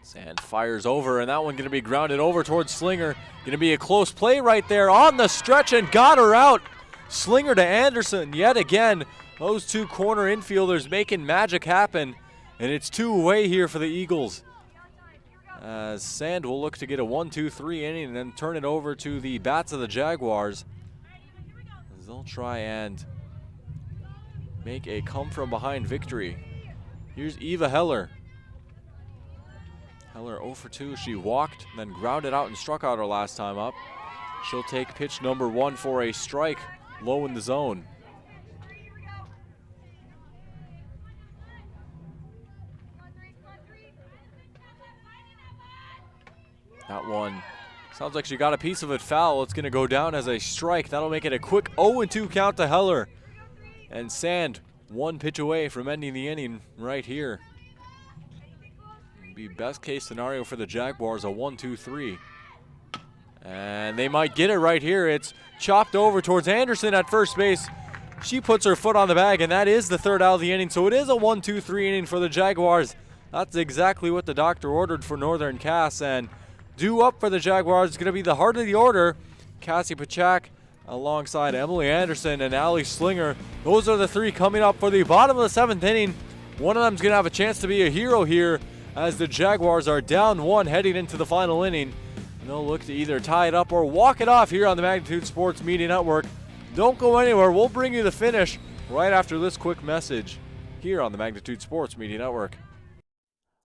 Sand fires over, and that one going to be grounded over towards Slinger. Going to be a close play right there on the stretch, and got her out. Slinger to Anderson yet again. Those two corner infielders making magic happen, and it's two-way here for the Eagles. As Sand will look to get a 1-2-3 inning and then turn it over to the bats of the Jaguars, as they'll try and make a come-from-behind victory. Here's Eva Heller. Heller 0 for 2. She walked, then grounded out and struck out her last time up. She'll take pitch number 1 for a strike, low in the zone. That one sounds like she got a piece of it foul. It's going to go down as a strike. That'll make it a quick 0-2 count to Heller. And Sand one pitch away from ending the inning right here. Be best case scenario for the Jaguars, a 1-2-3. And they might get it right here. It's chopped over towards Anderson at first base. She puts her foot on the bag, and that is the third out of the inning. So it is a 1-2-3 inning for the Jaguars. That's exactly what the doctor ordered for Northern Cass. And due up for the Jaguars is going to be the heart of the order, Cassie Pachak alongside Emily Anderson and Allie Slinger. Those are the three coming up for the bottom of the 7th inning. One of them's going to have a chance to be a hero here, as the Jaguars are down 1 heading into the final inning. And they'll look to either tie it up or walk it off here on the Magnitude Sports Media Network. Don't go anywhere. We'll bring you the finish right after this quick message here on the Magnitude Sports Media Network.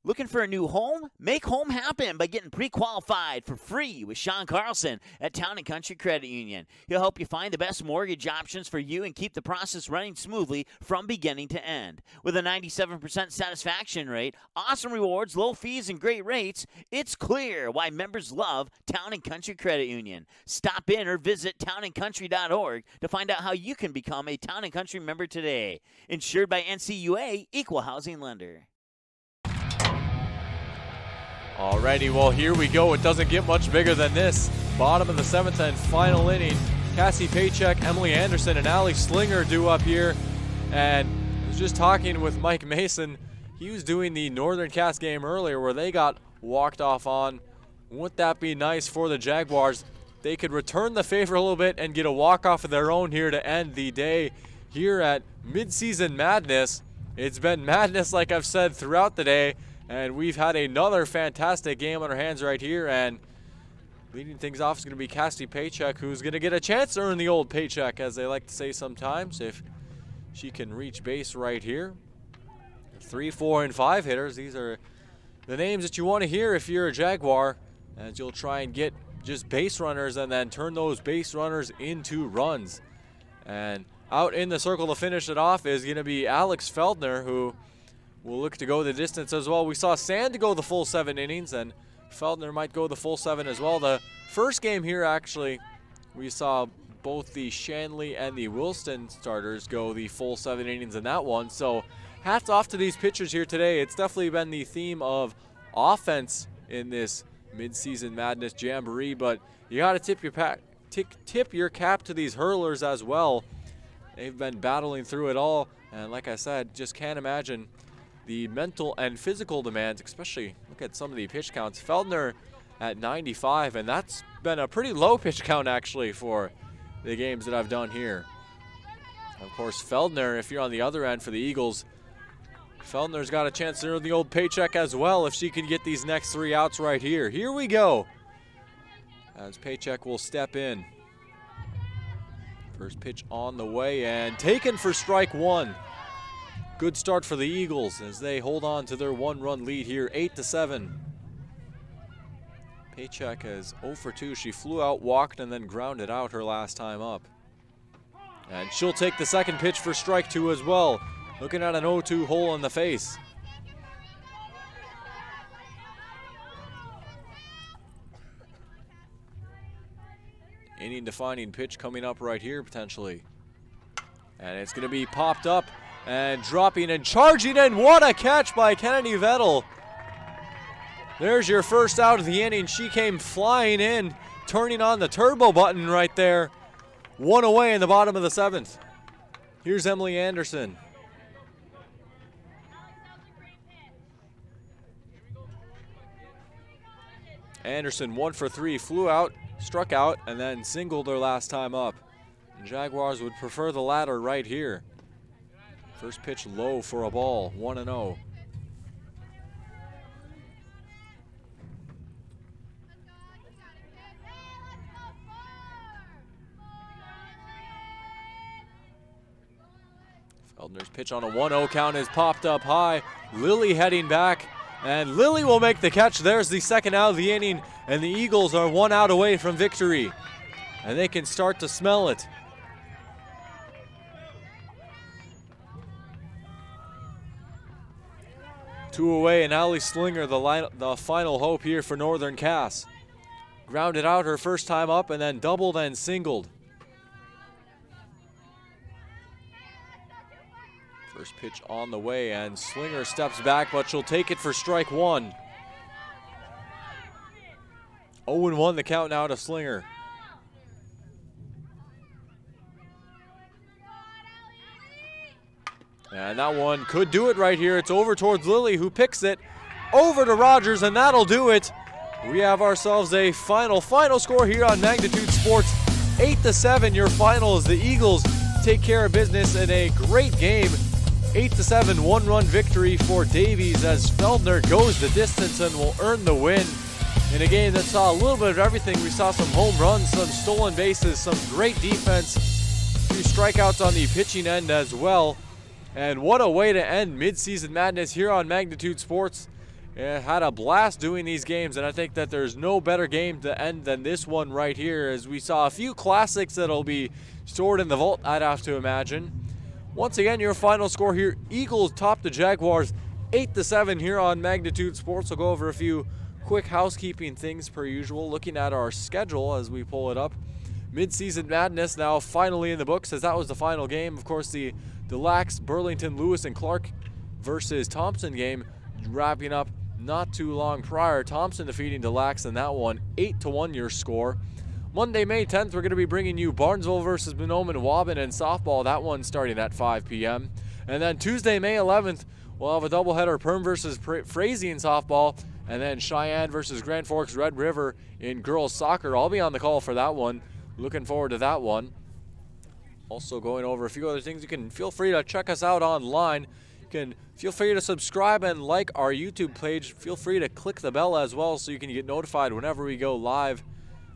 Looking for a new home? Make home happen by getting pre-qualified for free with Sean Carlson at Town & Country Credit Union. He'll help you find the best mortgage options for you and keep the process running smoothly from beginning to end. With a 97% satisfaction rate, awesome rewards, low fees, and great rates, it's clear why members love Town & Country Credit Union. Stop in or visit townandcountry.org to find out how you can become a Town & Country member today. Insured by NCUA, Equal Housing Lender. Alrighty, well, here we go. It doesn't get much bigger than this. Bottom of the 7th and final inning. Cassie Pachak, Emily Anderson, and Allie Slinger due up here. And I was just talking with Mike Mason. He was doing the Northern Cass game earlier where they got walked off on. Wouldn't that be nice for the Jaguars? They could return the favor a little bit and get a walk-off of their own here to end the day here at Midseason Madness. It's been madness, like I've said, throughout the day. And we've had another fantastic game on our hands right here. And leading things off is going to be Cassie Pachak, who's going to get a chance to earn the old paycheck, as they like to say sometimes, if she can reach base right here. 3, 4, and 5 hitters. These are the names that you want to hear if you're a Jaguar, as you'll try and get just base runners and then turn those base runners into runs. And out in the circle to finish it off is going to be Alex Feldner, who will look to go the distance as well. We saw Sand go the full 7 innings, and Feldner might go the full 7 as well. The first game here, actually, we saw both the Shanley and the Wilston starters go the full 7 innings in that one. So hats off to these pitchers here today. It's definitely been the theme of offense in this Midseason Madness Jamboree, but you got to tip your cap to these hurlers as well. They've been battling through it all, and like I said, just can't imagine the mental and physical demands, especially look at some of the pitch counts. Feldner at 95, and that's been a pretty low pitch count actually for the games that I've done here. Of course, Feldner, if you're on the other end for the Eagles, Feldner's got a chance to earn the old paycheck as well if she can get these next 3 outs right here. Here we go, as Paycheck will step in. First pitch on the way and taken for strike 1. Good start for the Eagles as they hold on to their 1-run lead here, 8-7. Paycheck is 0 for 2. She flew out, walked, and then grounded out her last time up. And she'll take the second pitch for strike 2 as well. Looking at an 0-2 hole in the face. Inning-defining pitch coming up right here potentially. And it's going to be popped up and dropping and charging in. What a catch by Kennedy Vettel. There's your first out of the inning. She came flying in, turning on the turbo button right there. One away in the bottom of the 7th. Here's Emily Anderson. Anderson 1 for 3, flew out, struck out, and then singled her last time up. And Jaguars would prefer the latter right here. First pitch low for a ball, 1-0. Feldner's pitch on a 1-0 count is popped up high. Lilly heading back, and Lilly will make the catch. There's the second out of the inning, and the Eagles are 1 out away from victory. And they can start to smell it. Two away, and Allie Slinger, the final hope here for Northern Cass. Grounded out her first time up, and then doubled and singled. First pitch on the way, and Slinger steps back, but she'll take it for strike one. 0-1 the count now to Slinger. And that one could do it right here. It's over towards Lilly, who picks it over to Rogers, and that'll do it. We have ourselves a final score here on Magnitude Sports. 8-7, your final as the Eagles take care of business in a great game. 8-7, one-run victory for Davies as Feldner goes the distance and will earn the win. In a game that saw a little bit of everything, we saw some home runs, some stolen bases, some great defense, a few strikeouts on the pitching end as well. And what a way to end midseason madness here on Magnitude Sports. Had a blast doing these games, and I think that there's no better game to end than this one right here, as we saw a few classics that'll be stored in the vault, I'd have to imagine. Once again, your final score here, Eagles top the Jaguars 8-7 here on Magnitude Sports. We'll go over a few quick housekeeping things per usual, looking at our schedule as we pull it up. Midseason madness now finally in the books, as that was the final game. Of course, the Lax, Burlington, Lewis, and Clark versus Thompson game wrapping up not too long prior. Thompson defeating Lax in that one, 8-1 your score. Monday, May 10th, we're going to be bringing you Barnesville versus Monoman Waban in softball. That one starting at 5 p.m. And then Tuesday, May 11th, we'll have a doubleheader, Perm versus Frazee in softball, and then Cheyenne versus Grand Forks Red River in girls soccer. I'll be on the call for that one. Looking forward to that one. Also going over a few other things. You can feel free to check us out online. You can feel free to subscribe and like our YouTube page. Feel free to click the bell as well so you can get notified whenever we go live.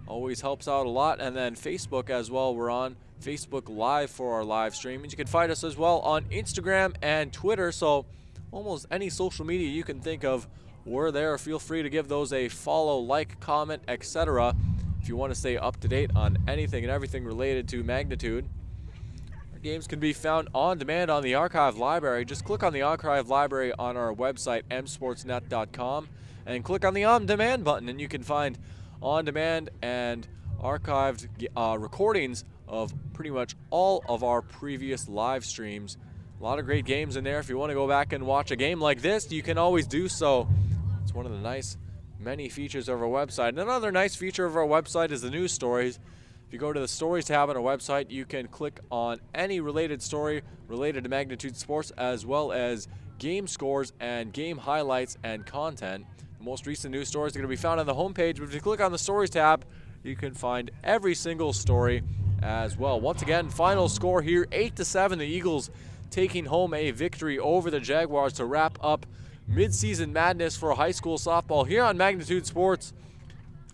Always helps out a lot. And then Facebook as well. We're on Facebook Live for our live stream. And you can find us as well on Instagram and Twitter. So almost any social media you can think of, we're there. Feel free to give those a follow, like, comment, etc. if you want to stay up to date on anything and everything related to Magnitude. Our games can be found on demand on the Archive Library. Just click on the Archive Library on our website, msportsnet.com, and click on the On Demand button, and you can find on demand and archived recordings of pretty much all of our previous live streams. A lot of great games in there. If you want to go back and watch a game like this, you can always do so. It's one of the many features of our website. And another nice feature of our website is the news stories. If you go to the stories tab on our website, you can click on any related story related to Magnitude Sports, as well as game scores and game highlights and content. The most recent news stories are going to be found on the homepage, but if you click on the stories tab, you can find every single story as well. Once again, final score here, 8-7, the Eagles taking home a victory over the Jaguars to wrap up midseason madness for high school softball here on Magnitude Sports.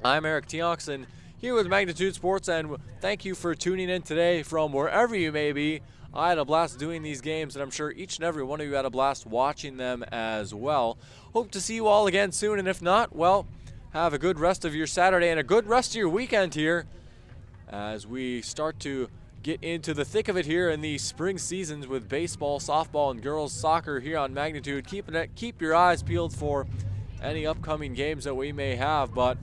I'm Eric Teoxson here with Magnitude Sports, and thank you for tuning in today from wherever you may be. I had a blast doing these games, and I'm sure each and every one of you had a blast watching them as well. Hope to see you all again soon, and if not, well, have a good rest of your Saturday and a good rest of your weekend here as we start to get into the thick of it here in the spring seasons with baseball, softball, and girls soccer here on Magnitude. Keep your eyes peeled for any upcoming games that we may have. But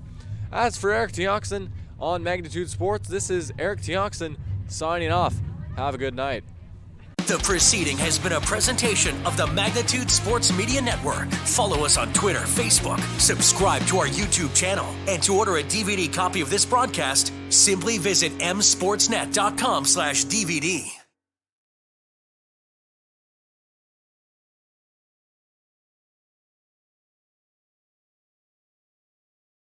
as for Eric Teoxson on Magnitude Sports, this is Eric Teoxson signing off. Have a good night. The proceeding has been a presentation of the Magnitude Sports Media Network. Follow us on Twitter, Facebook, subscribe to our YouTube channel, and to order a DVD copy of this broadcast, simply visit msportsnet.com/DVD.